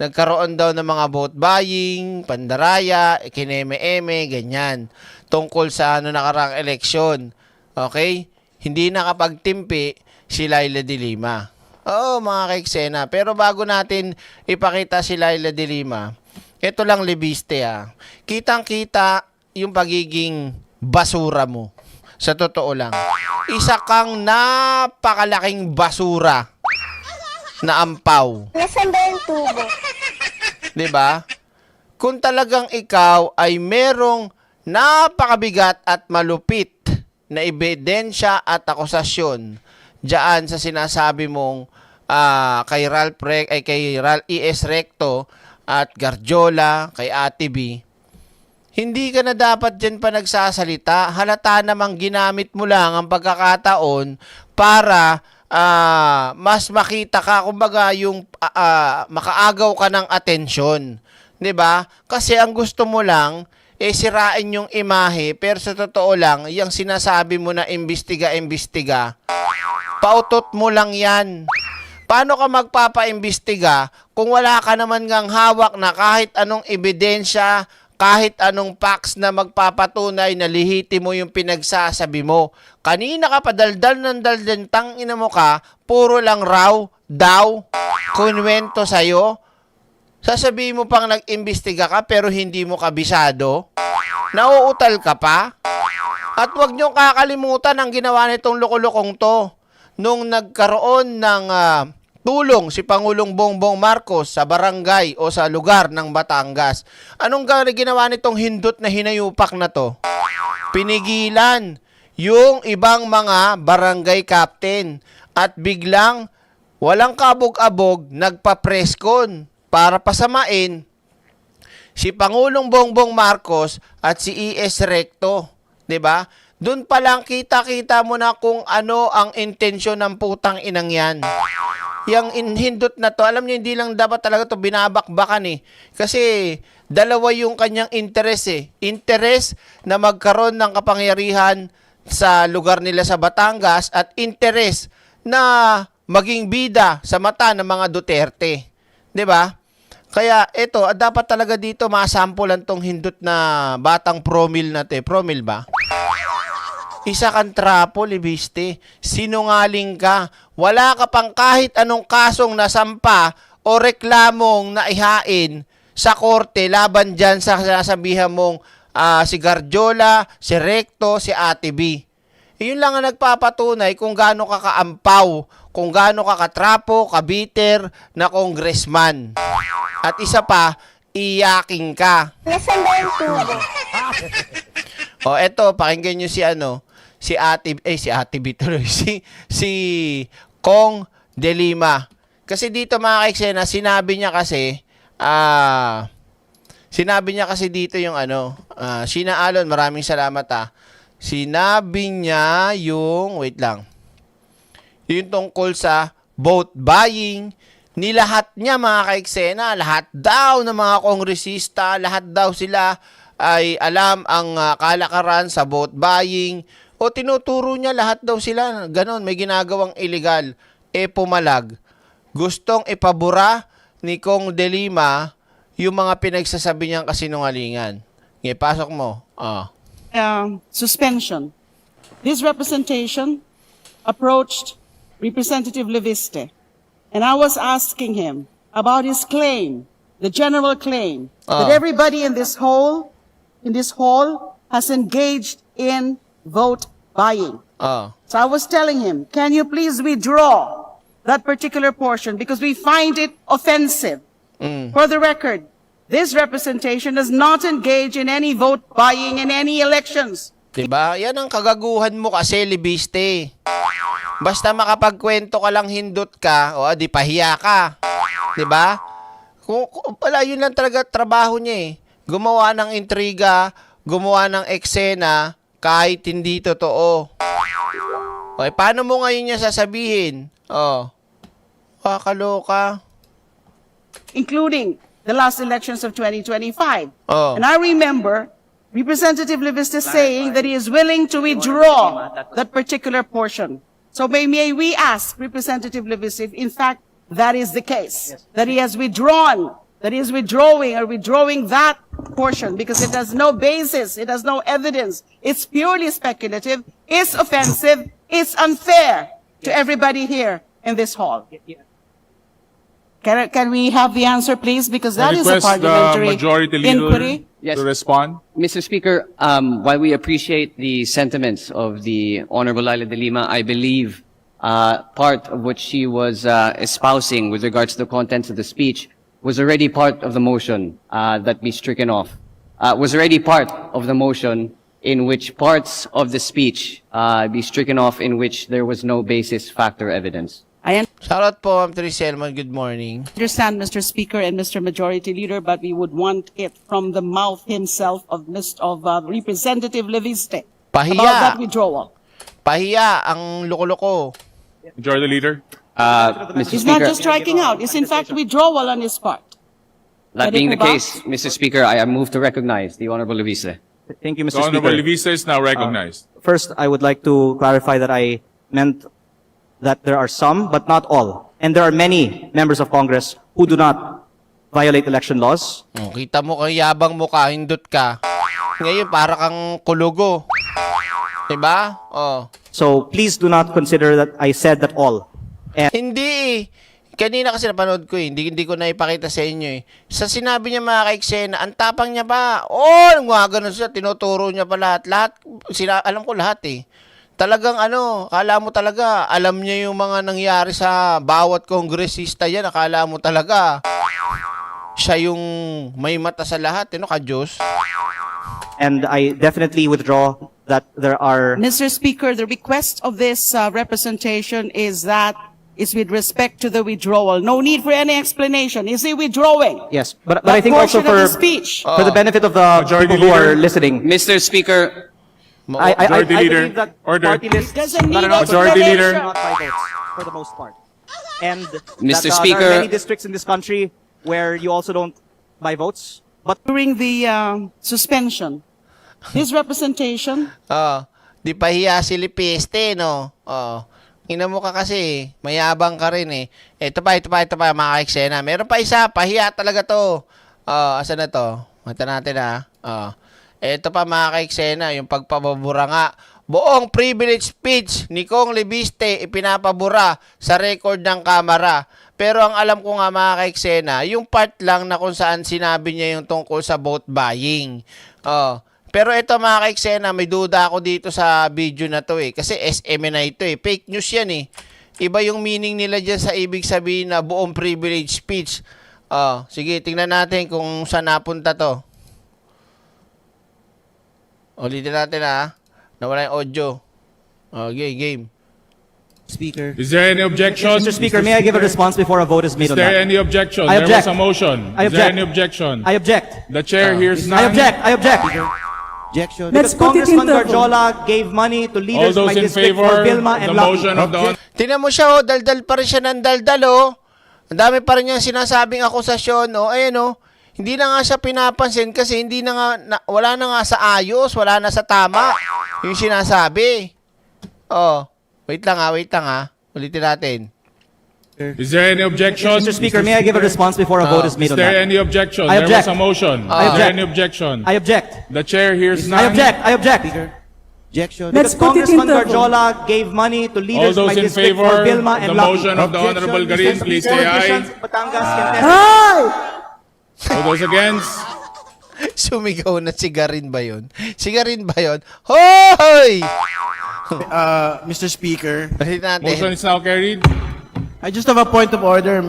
nagkaroon daw ng mga vote buying, pandaraya, kineme-eme, ganyan, tungkol sa nakarang eleksyon. Okay? Hindi nakapagtimpi si Laila de Lima. Oo, mga kaiksena. Pero bago natin ipakita si Laila de Lima, ito lang libiste Kitang-kita yung pagiging basura mo. Sa totoo lang. Isa kang napakalaking basura na ampaw. Nasaan ba yung tubo? 'Di ba? Kung talagang ikaw ay merong napakabigat at malupit na ebidensya at akusasyon diyan sa sinasabi mong kay Ralph E.S. Recto at Garjola, kay Ate B, hindi ka na dapat dyan pa nagsasalita. Halata namang ginamit mo lang ang pagkakataon para mas makita ka, kumbaga yung makaagaw ka ng atensyon. 'Di ba? Kasi ang gusto mo lang sirain yung imahe, pero sa totoo lang, yung sinasabi mo na imbestiga, pautot mo lang yan. Paano ka magpapaimbestiga kung wala ka naman ngang hawak na kahit anong ebidensya, kahit anong facts na magpapatunay na lihitimo yung pinagsasabi mo? Kanina ka pa daldal ng daldal, tangina mo ka, puro lang raw, daw, kunwento sa'yo. Sasabihin mo pang nag-imbestiga ka pero hindi mo kabisado? Nauutal ka pa? At huwag niyong kakalimutan ang ginawa nitong loko-lokong to. Nung nagkaroon ng tulong si Pangulong Bongbong Marcos sa barangay o sa lugar ng Batangas, anong ginawa nitong hindot na hinayupak na to? Pinigilan yung ibang mga barangay captain at biglang walang kabog-abog nagpa-preskon para pasamain si Pangulong Bongbong Marcos at si E.S. Recto, 'di ba? Doon pa lang kita-kita mo na kung ano ang intensyon ng putang inang yan. Yang hindot na to, alam niyo, hindi lang dapat talaga to binabakbakan Kasi dalawa yung kanyang interest Interest na magkaroon ng kapangyarihan sa lugar nila sa Batangas at interest na maging bida sa mata ng mga Duterte. 'Di ba? Kaya ito, dapat talaga dito masampulan tong hindot na batang promil na Promil ba? Isa kang trapo, libiste. Sinungaling ka. Wala ka pang kahit anong kasong nasampa o reklamong naihain sa korte laban dyan sa sasabihan mong si Garjola, si Recto, si Ate B. Yun lang ang nagpapatunay kung gaano ka kaampaw, kung gaano ka katrapo, kabiter na congressman. At isa pa, iyaking ka. Nasaan ba yung tubo? O eto, pakinggan nyo si Ate B tuloy, si Kong De Lima. Kasi dito mga kaiksena, sinabi niya kasi dito yung Sheena Alon, maraming salamat Sinabi niya yung, wait lang, yung tungkol sa vote buying, nilahat niya mga kaiksena, lahat daw ng mga kongresista, lahat daw sila ay alam ang kalakaran sa vote buying, o tinuturo niya lahat daw sila, ganon, may ginagawang illegal. Pumalag. Gustong ipabura ni Kong De Lima yung mga pinagsasabi niyang kasinungalingan. Pasok mo. Suspension. This representation approached Representative Leviste, and I was asking him about his claim, the general claim, that everybody in this hall has engaged in vote buying. So I was telling him, can you please withdraw that particular portion because we find it offensive. For the record, this representation does not engage in any vote buying in any elections. Diba? Yan ang kagaguhan mo kasi, libiste. Basta makapagkwento ka lang hindot ka, o di pahiya ka. Diba? Kung pala, yun lang talaga trabaho niya eh. Gumawa ng intriga, gumawa ng eksena, kahit hindi totoo. Okay, paano mo ngayon niya sasabihin? Kakaloka. including the last elections of 2025. Oh. And I remember Representative Leviste saying that he is willing to withdraw that particular portion. So may we ask Representative Leviste if in fact that is the case, that he has withdrawn, that he is withdrawing that portion because it has no basis, it has no evidence, it's purely speculative, it's offensive, it's unfair to everybody here in this hall. Can we have the answer, please? Because that is a Request the parliamentary Majority Leader inquiry. Yes. to respond. Mr. Speaker, while we appreciate the sentiments of the Honorable Laila de Lima, I believe part of what she was espousing with regards to the contents of the speech was already part of the motion that be stricken off. Was already part of the motion in which parts of the speech be stricken off in which there was no basis, fact, or evidence. I Shoutout po, Ma'am Triselman. Good morning. understand, Mr. Speaker and Mr. Majority Leader, but we would want it from the mouth himself of Representative Leviste about Pahiya. that withdrawal. Pahiya ang loko-loko. Majority Leader. Mr. He's not Speaker, just striking out; it's in fact withdrawal on his part. that Pwede being po the ba? case, Mr. Speaker, I move to recognize the Honorable Luisa. Thank you, The Mr. Honorable Speaker. Levista is now recognized. First, I would like to clarify that I meant that there are some, but not all. And there are many members of Congress who do not violate election laws. Kita mo kay yabang mo ka, hindot ka. Ngayon, para kang kulugo. Diba? So please do not consider that I said that all. Hindi eh. Kanina kasi napanood ko eh. Hindi ko na ipakita sa inyo eh. Sa sinabi niya mga ka-eksena, ang tapang niya ba? Gumagano siya. Tinuturo niya pa lahat. Alam ko lahat eh. Talagang akala mo talaga, alam niya yung mga nangyari sa bawat kongresista yan. Akala mo talaga, siya yung may mata sa lahat. Ka-Diyos. And I definitely withdraw that there are... Mr. Speaker, the request of this representation is with respect to the withdrawal. No need for any explanation. Is he withdrawing? Yes, but That I think also portion of for, the speech. for the benefit of the Majority people who are Leader. listening, Mr. Speaker, I Majority Leader. believe that Order. party lists Doesn't need Majority Leader. explanation. not by votes for the most part. And Mr. that, Speaker. there are many districts in this country where you also don't buy votes. But During the suspension, his representation Di pahiya si Lipiste, no? Ina mo ka kasi, mayabang ka rin eh. Ito pa, mga ka-eksena. Meron pa isa, pahiya talaga to. Asa na to? Mata natin ito pa mga ka-eksena, yung pagpapabura nga. Buong privilege speech ni Kong Leviste ipinapabura sa record ng Kamara. Pero ang alam ko nga mga ka-eksena, yung part lang na kung saan sinabi niya yung tungkol sa vote buying. Pero ito mga ka-eksena, may duda ako dito sa video na to eh. Kasi SM na ito eh. Fake news yan eh. Iba yung meaning nila dyan sa ibig sabihin na buong privilege speech. Sige, tingnan natin kung saan napunta to. Ulitin natin nawala yung audio. Okay, game. Speaker. Is there any objection? Mr. Speaker, may I give a response before a vote is made Is on there that? any objection? I There object. was a motion. I Is there object. any objection? I object. The chair hears none. I object. I object. Objection. Because Congressman Garjola gave money to All leaders in those my in district favor for of Vilma the and Lucky. motion of the Tingnan mo siya daldal pa rin siya ng daldal Ang dami pa rin niyang sinasabing akusasyon Ayan hindi na nga siya pinapansin kasi hindi na nga, wala na nga sa ayos, wala na sa tama yung sinasabi. Wait lang ulitin natin. Is there any objection? Mr. Speaker, may I give a response before a vote is made Is on there that? any objection? I There was object. a motion. I Is there object. any objection? I object. The chair hears none. I object. I object. Objection. Because Congressman Garjola gave money to All leaders in those my in district favor for of Vilma the and Lucky. motion of the Honorable Garin, please say Politicians aye. in Batangas can testify. All those against? Sumigaw na sigarin ba yun? Sigarin ba yun? Hoy! Mr. Speaker, Ulitin natin. Motion is now carried. I just have a point of order.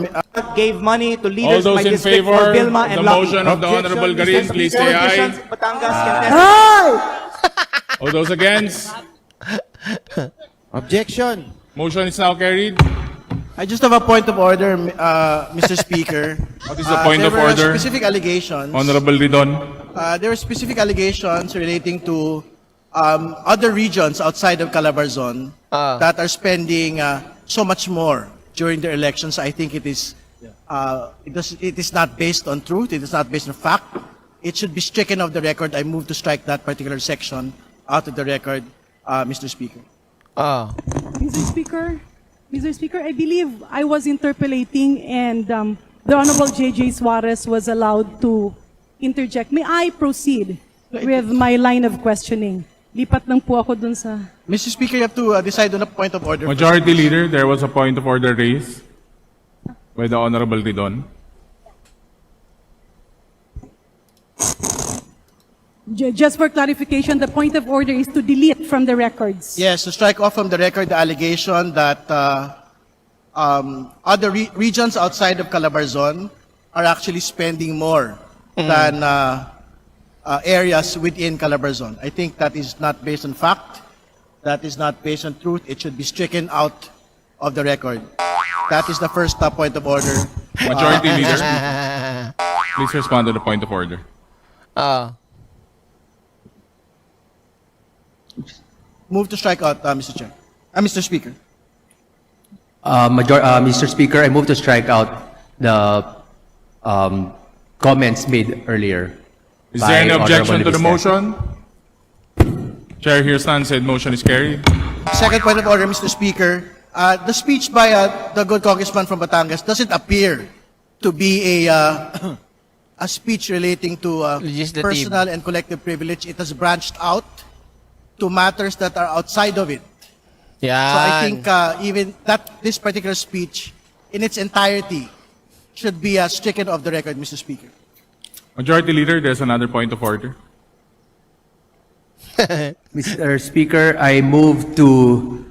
Gave money to All leaders in those my in district for favor Vilma of and the Lucky. motion of the Honorable Garin, please say Politicians aye. in Batangas can testify. All those against? Objection. Motion is now carried. I just have a point of order, Mr. Speaker. What is the point of There were order? specific allegations. Honorable Ridon. There were specific allegations relating to other regions outside of Calabarzon that are spending so much more during their elections. I think it is not based on truth. It is not based on fact. It should be stricken off the record. I move to strike that particular section out of the record, Mr. Speaker. Mr. Speaker, I believe I was interpolating and the Honorable J.J. Suarez was allowed to interject. May I proceed with my line of questioning? Lipat lang po ako dun sa... Mr. Speaker, you have to decide on a point of order. Majority Leader, there was a point of order raised by the Honorable Ridon. Just for clarification, the point of order is to delete from the records. Yes, to strike off from the record the allegation that other regions outside of Calabarzon are actually spending more than areas within Calabarzon. I think that is not based on fact. That is not based on truth. It should be stricken out of the record. That is the first point of order. Majority Leader, please respond to the point of order. Move to strike out, Mr. Chair. Mr. Speaker. Mr. Speaker, I move to strike out the comments made earlier. Is there any by objection to Honorable the Leviste. motion? Chair hears none, said motion is carried. Second point of order, Mr. Speaker. The speech by the good congressman from Batangas doesn't appear to be a speech relating to Legislative. personal and collective privilege. It has branched out to matters that are outside of it. Yan. So I think even this particular speech in its entirety should be stricken off the record, Mr. Speaker. Majority Leader, there's another point of order. Mr. Speaker, I move to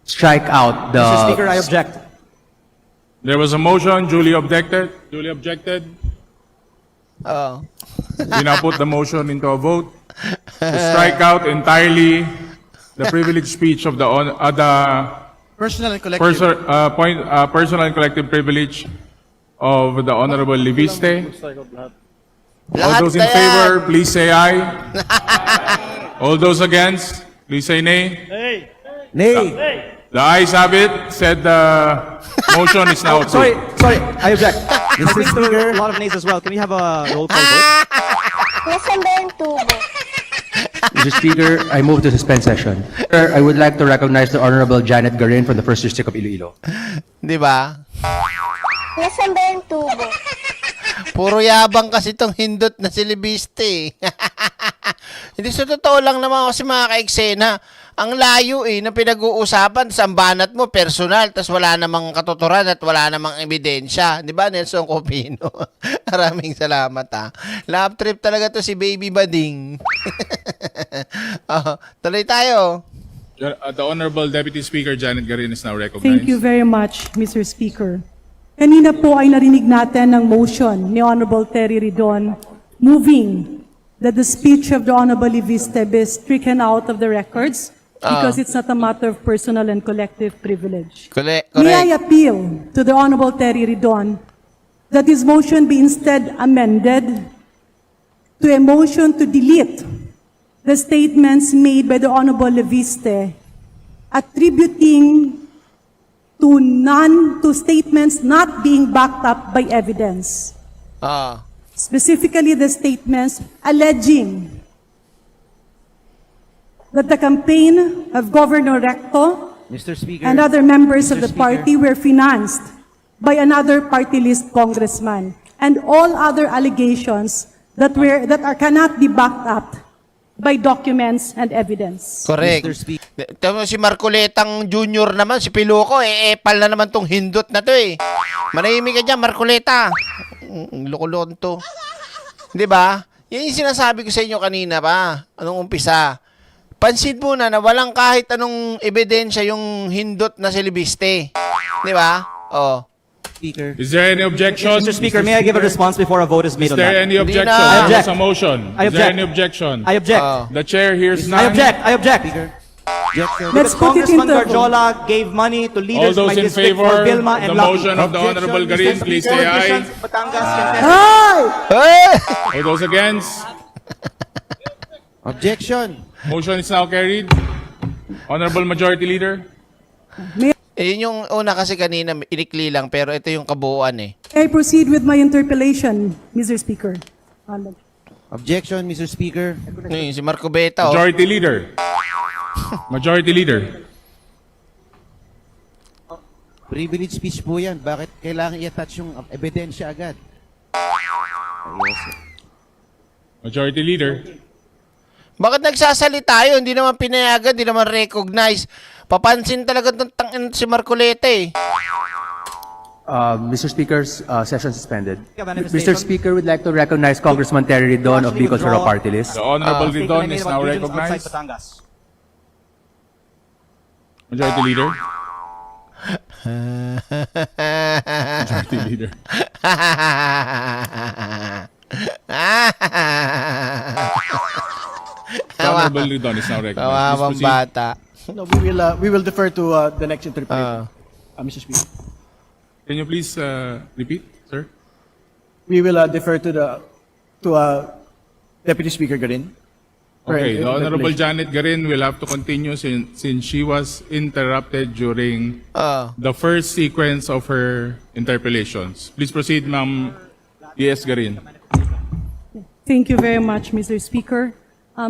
strike out the... Mr. Speaker, I object. There was a motion, duly objected. Duly objected. We now put the motion into a vote to strike out entirely the privileged speech of the Personal and collective. personal and collective privilege of the Honorable Leviste. All Lahat those in na yan. favor, please say aye. All those against, please say nay. Nay. The ayes have it. Said the motion is now Sorry, approved. I object. I think there were a lot of nays as well. Can we have a roll call vote? Nasaan Tubo? Mr. Speaker, I move to suspend session. Sir, I would like to recognize the Honorable Janet Garin from the First District of Iloilo. Di ba? Nasaan Tubo? Puro yabang kasi itong hindot na si Leviste. Hindi, sa totoo lang naman kasi mga ka-eksena, ang layo na pinag-uusapan, sa banat mo, personal, tas wala namang katuturan at wala namang ebidensya. Di ba, Nelson Copino? Maraming salamat, ha. Love trip talaga to si Baby Bading. Tuloy tayo. The Honorable Deputy Speaker Janet Garin is now recognized. Thank you very much, Mr. Speaker. Kanina po ay narinig natin ng motion ni Honorable Terry Ridon moving that the speech of the Honorable Leviste be stricken out of the records because it's not a matter of personal and collective privilege. Correct. May I appeal to the Honorable Terry Ridon that this motion be instead amended to a motion to delete the statements made by the Honorable Leviste attributing to statements not being backed up by evidence. Specifically, the statements alleging that the campaign of Governor Recto Mr. Speaker. and other members of Mr. the Speaker. party were financed by another party list congressman, and all other allegations that cannot be backed up by documents and evidence. Correct. Mr. Speaker. Tama si Marcoletang Junior naman, si Piluco, epal na naman tong hindot na to Manahimik ka dyan, Marcoleta. Loko-lokon to. Di ba? Yan yung sinasabi ko sa inyo kanina pa, anong umpisa. Pansin mo na walang kahit anong ebidensya yung hindot na si Leviste. Di ba? Speaker. Is there any objection? Mr. Speaker, may I give a response before a vote is made Is on there that? any objection? I There object. was a motion. I Is there object. any objection? I object. Oh. The chair hears none. I object. I object. Let's put it Congressman into a vote. Garjola gave money to All leaders of my those in district for favor Vilma of and the Lucky. motion of the Honorable Garin, please say aye. Politicians, Batangas, can Ay! Hey! All those against? Objection. Motion is now carried. Honorable Majority Leader. Yun yung una kasi kanina, inikli lang, pero ito yung kabuuan eh. I proceed with my interpellation, Mr. Speaker. Objection, Mr. Speaker. Yun, si Marco Beta, oh. Majority Leader. Majority Leader. Privilege speech po yan. Bakit kailangan i-attach yung ebidensya agad? Majority Leader. Bakit nagsasalita yun? Hindi naman pinayagan, hindi naman recognize. Papansin talaga itong tangin si Marcoleta eh. Mr. Speaker, session suspended. Manifestation. Mr. Speaker, would like to recognize Congressman Terry Ridon of Bicol Soro Party List. The Honorable State Ridon to is remain now about regions outside recognized. Batangas. Majority Leader. Majority Leader. The Honorable Ridon is now recognized. Please Kawawang proceed. bata. No, we will defer to the next interpreter, Mr. Speaker. Can you please repeat, sir? We will defer to Deputy Speaker Garin. for Okay, the Honorable interpellation. Janet Garin will have to continue since she was interrupted during Ah. the first sequence of her interpellations. Please proceed, Ma'am E.S. Garin. Thank you very much, Mr. Speaker.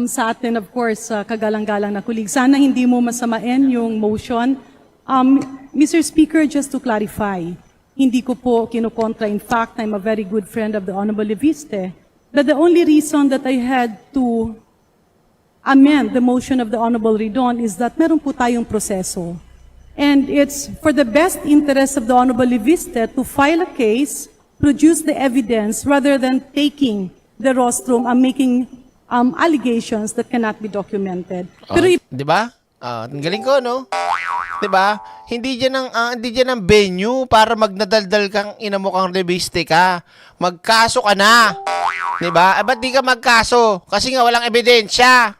Sa atin, of course, kagalang-galang na kulig. Sana hindi mo masamain yung motion. Mr. Speaker, just to clarify, hindi ko po kinukontra. In fact, I'm a very good friend of the Honorable Leviste. But the only reason that I had to amend the motion of the Honorable Ridon is that meron po tayong proseso. And it's for the best interest of the Honorable Leviste to file a case, produce the evidence, rather than taking the rostrum and making allegations that cannot be documented. Pero Di ba? Ang galing ko, no? Di ba? Hindi dyan ang venue para magnadaldal kang ina mo kang reviste ka. Magkaso ka na. Di ba? Ba't di ka magkaso? Kasi nga walang ebidensya.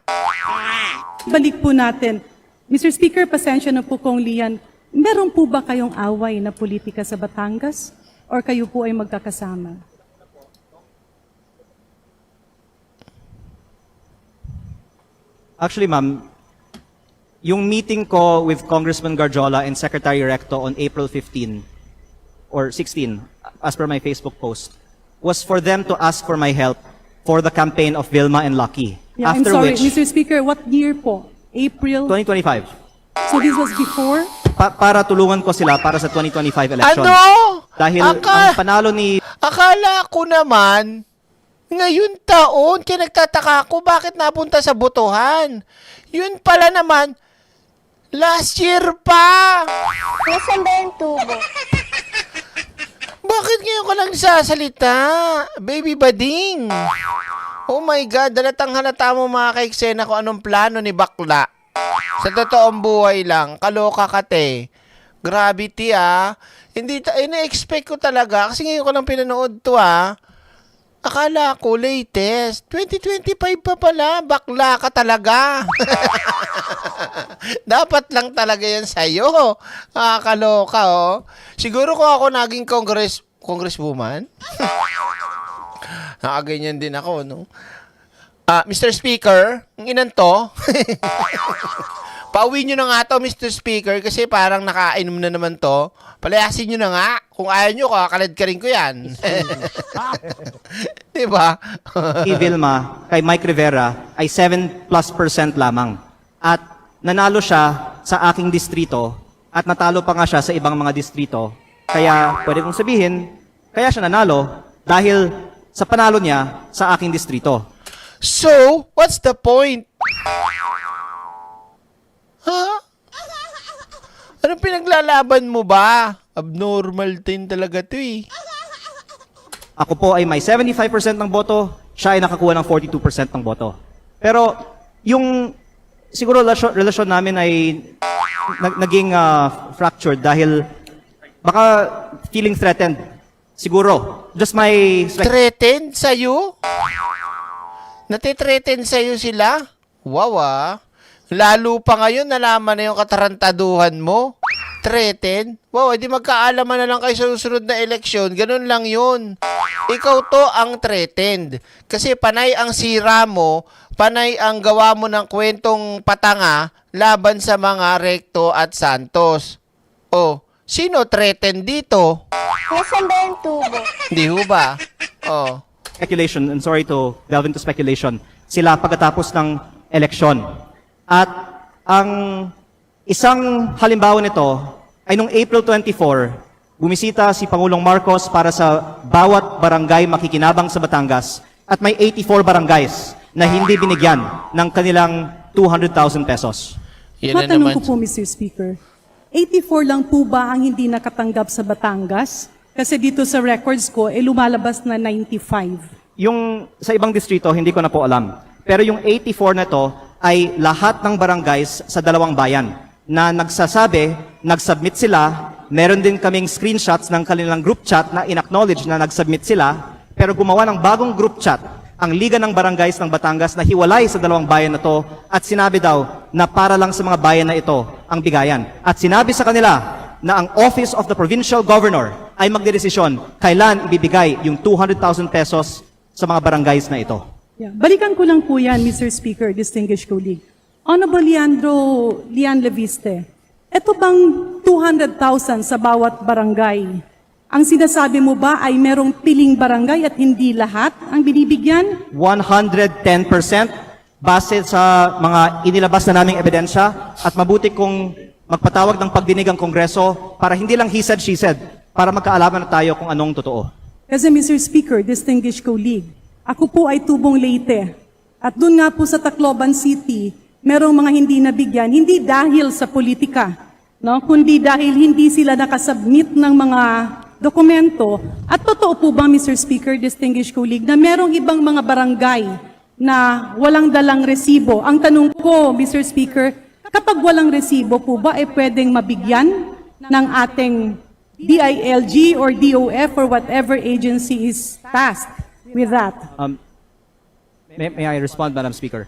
balik po natin. Mr. Speaker, pasensya na po kung Lian, meron po ba kayong away na politika sa Batangas? Or kayo po ay magkakasama? Actually, ma'am, yung meeting ko with Congressman Garjola and Secretary Recto on April 15 or 16, as per my Facebook post, was for them to ask for my help for the campaign of Vilma and Lucky. Yeah, I'm After sorry, which, Mr. Speaker, what year po? April? 2025, So this was before? para tulungan ko sila para sa 2025 election. Ano? Dahil ang panalo ni Akala ko naman, ngayon taon, kaya nagtataka ako bakit napunta sa botohan. Yun pala naman, last year pa. Nasaan ba yung tubo? Bakit ngayon ka lang sasalita? Baby bading. Oh my God, dalatang halata mo mga kaiksena kung anong plano ni bakla. Sa totoong buhay lang, kaloka ka te. Gravity Hindi, ina-expect ko talaga, kasi ngayon ko lang pinanood to Akala ko latest. 2025 pa pala, bakla ka talaga. Dapat lang talaga yan sa'yo. Kaloka Siguro kung ako naging congresswoman, nakaganyan din ako, no? Mr. Speaker, ang inan to, pauwi nyo na nga to, Mr. Speaker, kasi parang nakainom na naman to. Palayasin nyo na nga. Kung ayaw nyo, kakalad ka rin ko yan. Diba? kay Vilma, kay Mike Rivera, ay 7+% lamang. At nanalo siya sa aking distrito at natalo pa nga siya sa ibang mga distrito. Kaya pwede kong sabihin, kaya siya nanalo dahil sa panalo niya sa aking distrito. So, what's the point? Anong pinaglalaban mo ba? Abnormal din talaga to Ako po ay may 75% ng boto, siya ay nakakuha ng 42% ng boto. Pero yung siguro relasyon namin ay naging fractured dahil baka feeling threatened. Siguro. Just my Threatened sa'yo? Natitreaten sa'yo sila? Wow Lalo pa ngayon, nalaman na yung katarantaduhan mo. Threaten? Wow, edi magkaalaman na lang kayo sa susunod na eleksyon. Ganun lang yun. Ikaw to ang threatened. Kasi panay ang sira mo, panay ang gawa mo ng kwentong patanga laban sa mga Recto at Santos. Oh, sino threatened dito? Nasaan ba yung tubo? Hindi ho ba? Oh. Speculation, and sorry to delve into speculation, sila pagkatapos ng eleksyon. At ang isang halimbawa nito ay noong April 24, bumisita si Pangulong Marcos para sa bawat barangay makikinabang sa Batangas at may 84 barangays na hindi binigyan ng kanilang 200,000 pesos. Yan na Matanong naman. ko po, Mr. Speaker, 84 lang po ba ang hindi nakatanggap sa Batangas? Kasi dito sa records ko, lumalabas na 95. Yung sa ibang distrito, hindi ko na po alam. Pero yung 84 na to ay lahat ng barangays sa dalawang bayan na nagsasabi, nag-submit sila, meron din kaming screenshots ng kanilang group chat na in-acknowledge na nag-submit sila, pero gumawa ng bagong group chat ang Liga ng Barangays ng Batangas na hiwalay sa dalawang bayan na to at sinabi daw na para lang sa mga bayan na ito ang bigayan. At sinabi sa kanila na ang Office of the Provincial Governor ay magdedesisyon kailan ibibigay yung 200,000 pesos sa mga barangays na ito. Yeah. Balikan ko lang po yan, Mr. Speaker, distinguished colleague. Honorable Lian Leviste, ito bang 200,000 sa bawat barangay? Ang sinasabi mo ba ay merong piling barangay at hindi lahat ang binibigyan? 110% base sa mga inilabas na naming ebidensya at mabuti kung magpatawag ng pagdinig ang Kongreso para hindi lang he said, she said, para magkaalaman na tayo kung anong totoo. Kasi Mr. Speaker, distinguished colleague, ako po ay tubong Leyte. At doon nga po sa Tacloban City, merong mga hindi nabigyan, hindi dahil sa politika, no? Kundi dahil hindi sila nakasubmit ng mga dokumento. At totoo po ba, Mr. Speaker, distinguished colleague, na merong ibang mga barangay na walang dalang resibo? Ang tanong ko, Mr. Speaker, kapag walang resibo po ba, pwedeng mabigyan ng ating DILG or DOF or whatever agency is tasked with that? May I respond, Madam Speaker?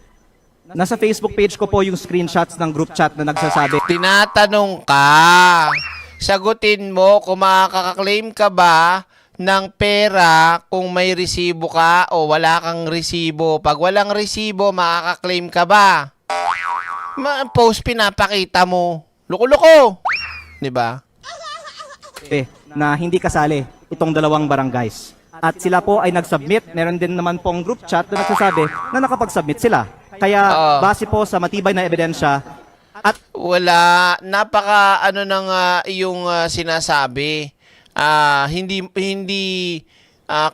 Nasa Facebook page ko po yung screenshots ng group chat na nagsasabi, Tinatanong ka. Sagutin mo kung makaka-claim ka ba ng pera kung may resibo ka o wala kang resibo. Pag walang resibo, makaka-claim ka ba? Post pinapakita mo. Loko-loko. 'Di ba? na hindi kasali itong dalawang barangays. At sila po ay nag-submit. Meron din naman pong group chat na nagsasabi na nakapag-submit sila. Kaya base po sa matibay na ebidensya at wala, napaka ano nang iyong sinasabi. Hindi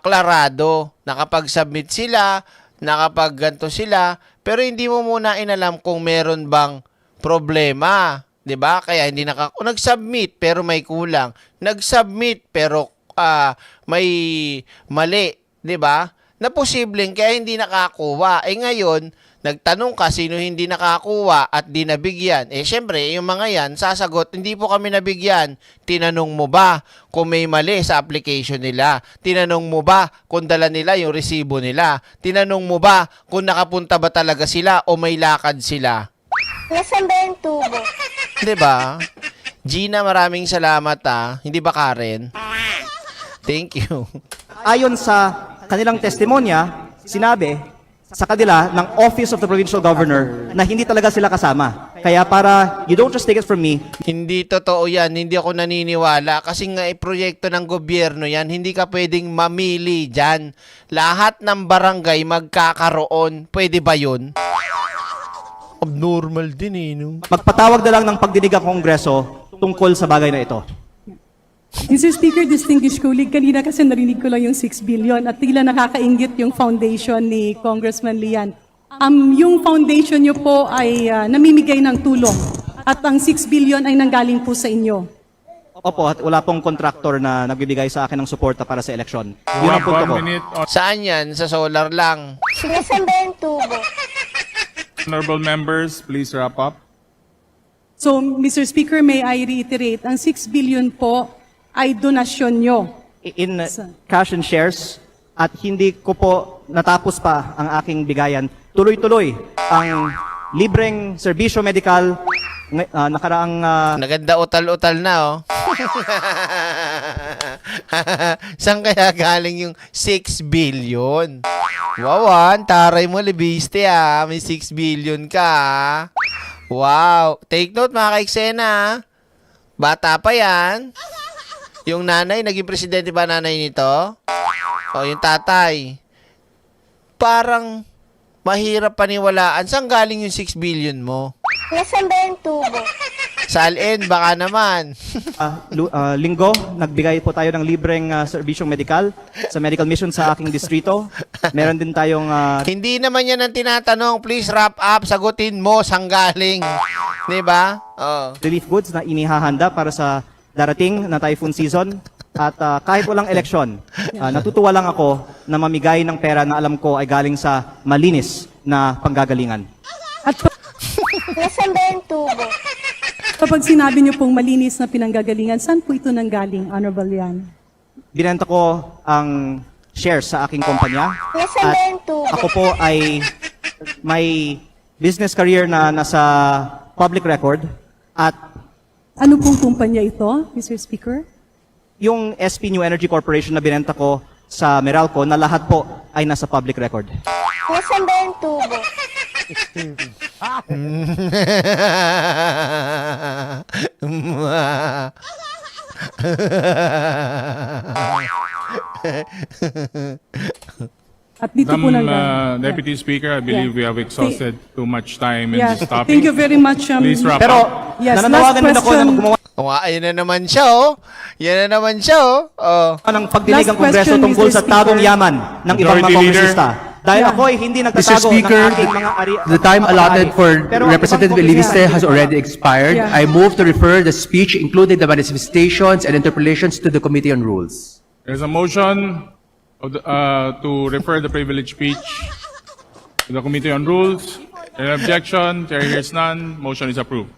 klarado. Nakapag-submit sila, nakapag-ganto sila, pero hindi mo muna inalam kung meron bang problema, 'di ba? Kaya hindi nag-submit pero may kulang. Nag-submit pero may mali, 'di ba? Na posibleng kaya hindi nakakuha. Ngayon, nagtanong ka sino hindi nakakuha at di nabigyan. Syempre, yung mga yan, sasagot, hindi po kami nabigyan. Tinanong mo ba kung may mali sa application nila? Tinanong mo ba kung dala nila yung resibo nila? Tinanong mo ba kung nakapunta ba talaga sila o may lakad sila? Nasaan ba yung tubo? Diba? Gina, maraming salamat Hindi ba Karen? Thank you. ayon sa kanilang testimonya, sinabi sa kanila ng Office of the Provincial Governor na hindi talaga sila kasama. Kaya para, you don't just take it from me. Hindi totoo yan. Hindi ako naniniwala. Kasi nga proyekto ng gobyerno yan. Hindi ka pwedeng mamili dyan. Lahat ng barangay magkakaroon. Pwede ba yun? Abnormal din no? Magpatawag na lang ng pagdinig ang Kongreso tungkol sa bagay na ito. Mr. Speaker, distinguished colleague, kanina kasi narinig ko lang yung 6 billion at tila nakakaingit yung foundation ni Congressman Lian. Yung foundation niyo po ay namimigay ng tulong at ang 6 billion ay nanggaling po sa inyo. Opo, at wala pong kontraktor na nagbibigay sa akin ng suporta para sa eleksyon. Yun ang punto ko. 1 minute on. Saan yan? Sa solar lang. Nasaan ba yung tubo? Honorable members, please wrap up. So, Mr. Speaker, may I reiterate, ang 6 billion po ay donasyon nyo. In cash and shares, at hindi ko po natapos pa ang aking bigayan. Tuloy-tuloy ang libreng serbisyo medikal, nakaraang Naganda utal-utal na, oh. Saan kaya galing yung 6 billion? Wow, taray mo, Leviste, ah. May 6 billion ka, ah. Wow. Take note, mga ka-eksena, ah. Bata pa yan. Yung nanay, naging presidente ba nanay nito? O, yung tatay. Parang mahirap paniwalaan. Saan galing yung 6 billion mo? Nasaan ba yung tubo? Sa Alin, baka naman. linggo, nagbigay po tayo ng libreng serbisyong medikal sa medical mission sa aking distrito. Meron din tayong Hindi naman yan ang tinatanong. Please wrap up. Sagutin mo sang galing. Diba? Oh. relief goods na inihahanda para sa darating na typhoon season. At kahit walang eleksyon, natutuwa lang ako na mamigay ng pera na alam ko ay galing sa malinis na panggagalingan. At Nasaan ba yung tubo? kapag sinabi niyo pong malinis na pinanggagalingan, saan po ito nanggaling, Honorable Yan? Binenta ko ang shares sa aking kumpanya. Nasaan ba yung tubo? Ako po ay may business career na nasa public record at Ano pong kumpanya ito, Mr. Speaker? yung SP New Energy Corporation na binenta ko sa Meralco na lahat po ay nasa public record. Nasaan ba yung tubo? At dito po nanggaling. Deputy Speaker, I believe we have exhausted too much time in Yeah, this topic. thank you very much. Please wrap Pero up. Yes, nananawagan din last ako na question. gumawa O, ayan na naman siya, oh. Yan na naman siya, oh. Oh. ng pagdinig Last ang Kongreso question, tungkol Mr. sa tagong Speaker. yaman ng ibang mga Majority Leader. kongresista. Dahil Yeah. ako ay hindi Mr. nagtatago ng Speaker, aking mga the time allotted for Representative Eliviste has already expired. Yeah. I move to refer the speech, including the manifestations and interpellations, to the Committee on Rules. There's a motion to refer the privileged speech to the Committee on Rules. An objection, Chair hears none. Motion is approved.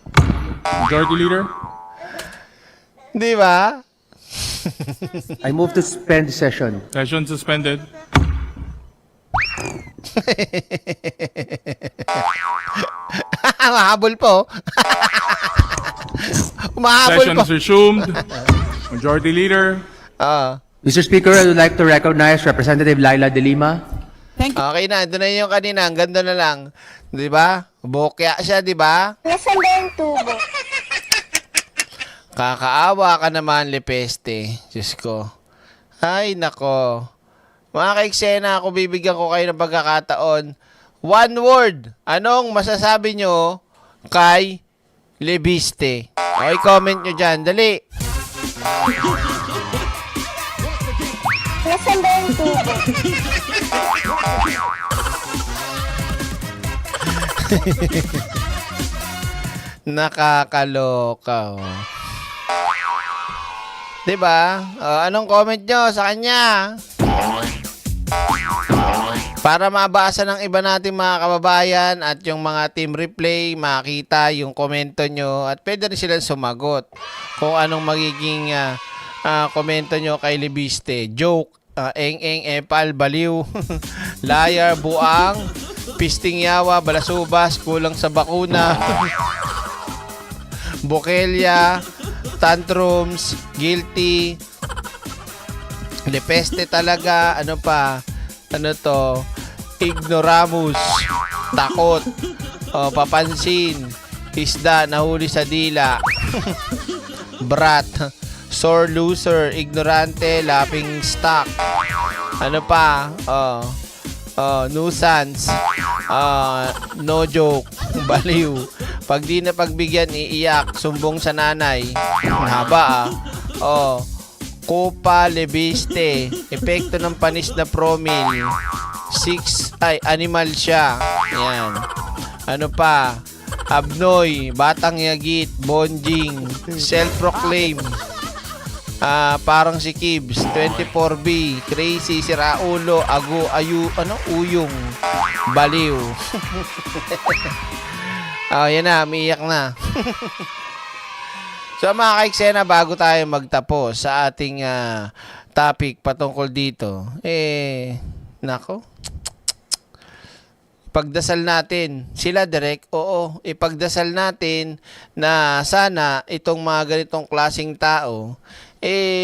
Majority Leader. Di ba? I move to suspend the session. Session suspended. Mahabol po. Mahabol Session po. is resumed. Majority Leader. Ah. Mr. Speaker, I would like to recognize Representative Laila De Lima. Okay na, doon na yung kanina. Ang ganda na lang. Di ba? Bokya siya, di ba? Nasaan ba yung tubo? Kakaawa ka naman, Lepeste. Diyos ko. Ay, nako. Mga ka-eksena, ako bibigyan ko kayo ng pagkakataon. One word. Anong masasabi nyo kay Leviste? Okay, comment nyo dyan. Dali. Nasaan ba yung tubo? Nakakaloka. Oh. Diba? Anong comment nyo sa kanya? Para mabasa ng iba nating mga kababayan at yung mga team replay, makita yung komento nyo at pwede rin silang sumagot kung anong magiging komento nyo kay Leviste. Joke, eng-eng, epal, baliw, liar, buang, pisting yawa, balasubas, kulang sa bakuna, bukelya, tantrums, guilty, Lepeste talaga, ano pa, ano to, ignoramus, takot, papansin, isda, nahuli sa dila, brat, sore loser, ignorante, laughing stock, ano pa, nuisance, no joke, baliw, pag di na pagbigyan, iiyak, sumbong sa nanay, haba Copa Leviste, epekto ng panis na promil, animal siya, yan, ano pa, Abnoy, Batang Yagit, Bonjing, self-proclaim, parang si Kibs, 24B, Crazy, Siraulo, Uyong, Baliw. Yan na, umiiyak na. So mga ka-eksena, bago tayo magtapos sa ating topic patungkol dito, nako, ipagdasal natin. Sila direct, oo, ipagdasal natin na sana itong mga ganitong klaseng tao,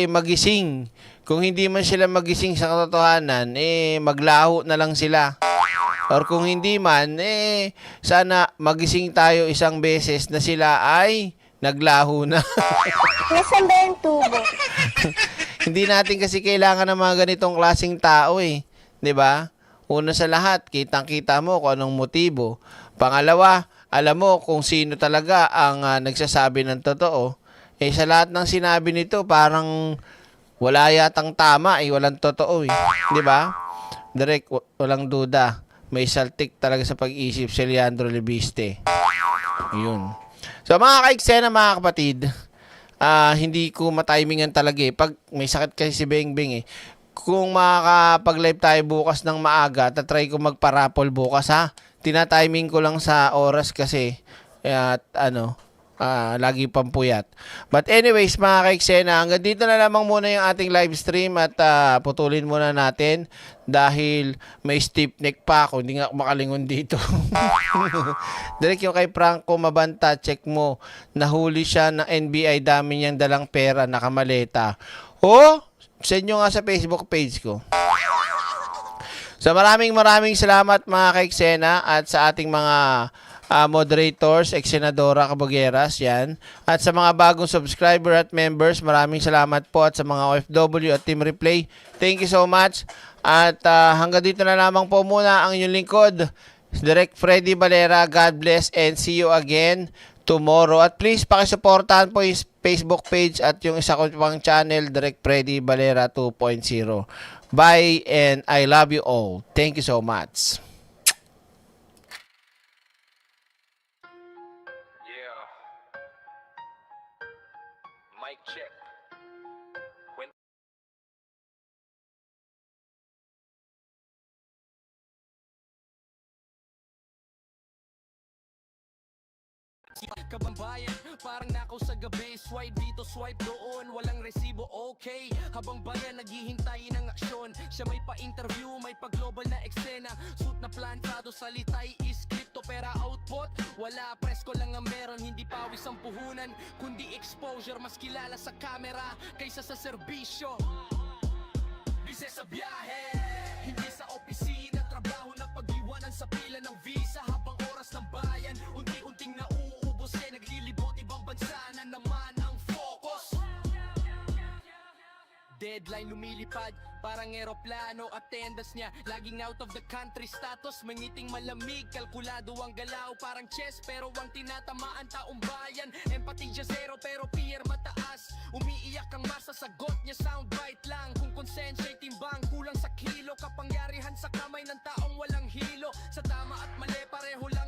magising. Kung hindi man sila magising sa katotohanan, maglaho na lang sila. Or kung hindi man, sana magising tayo isang beses na sila ay naglaho na. Nasaan ba yung tubo? Hindi natin kasi kailangan ng mga ganitong klaseng tao 'di ba? Una sa lahat, kitang-kita mo kung anong motibo. Pangalawa, alam mo kung sino talaga ang nagsasabi ng totoo. Sa lahat ng sinabi nito, parang wala yatang tama, walang totoo 'di ba? Direct, walang duda. May saltik talaga sa pag-isip si Leandro Leviste. Yun. So mga ka-eksena, mga kapatid, hindi ko matimingan talaga pag may sakit kasi si Bengbeng Kung makakapag-live tayo bukas ng maaga, tatry ko magparapol bukas Tinatiming ko lang sa oras kasi at lagi pang puyat. But anyways, mga ka-eksena, hanggang dito na lamang muna yung ating live stream at putulin muna natin dahil may stiff neck pa ako, hindi nga ako makalingon dito. Direct yung kay Franco Mabanta, check mo, nahuli siya ng NBI, dami niyang dalang pera, nakamaleta. Send nyo nga sa Facebook page ko. So maraming salamat mga ka-eksena at sa ating mga moderators, Senadora Cabogueras, yan. At sa mga bagong subscriber at members, maraming salamat po. At sa mga OFW at Team Replay, thank you so much. At hanggang dito na lamang po muna ang inyong lingkod, Direct Freddy Valera. God bless and see you again tomorrow. At please, pakisuportahan po yung Facebook page at yung isa ko pang channel, Direct Freddy Valera 2.0. Bye and I love you all. Thank you so much. Mic check. Kabambayan, parang nakaw sa gabi. Swipe dito, swipe doon, walang resibo, okay. Habang bayan, naghihintay ng aksyon. Siya may pa-interview, may pa-global na eksena. Suit na plantado, salitay is crypto, pera output. Wala, presko lang ang meron, hindi pawis ang puhunan, kundi exposure. Mas kilala sa camera kaysa sa serbisyo. Bise sa biyahe, hindi sa opisina. Trabaho na pag-iwanan sa pila ng visa. Habang oras ng bayan, unti-unting nauubos. Naglilibot, ibang bansa na naman ang focus. Deadline lumilipad, parang eroplano. Attendance niya, laging out of the country status. Mangiting malamig, kalkulado ang galaw. Parang chess, pero ang tinatamaan taong bayan. Empathy just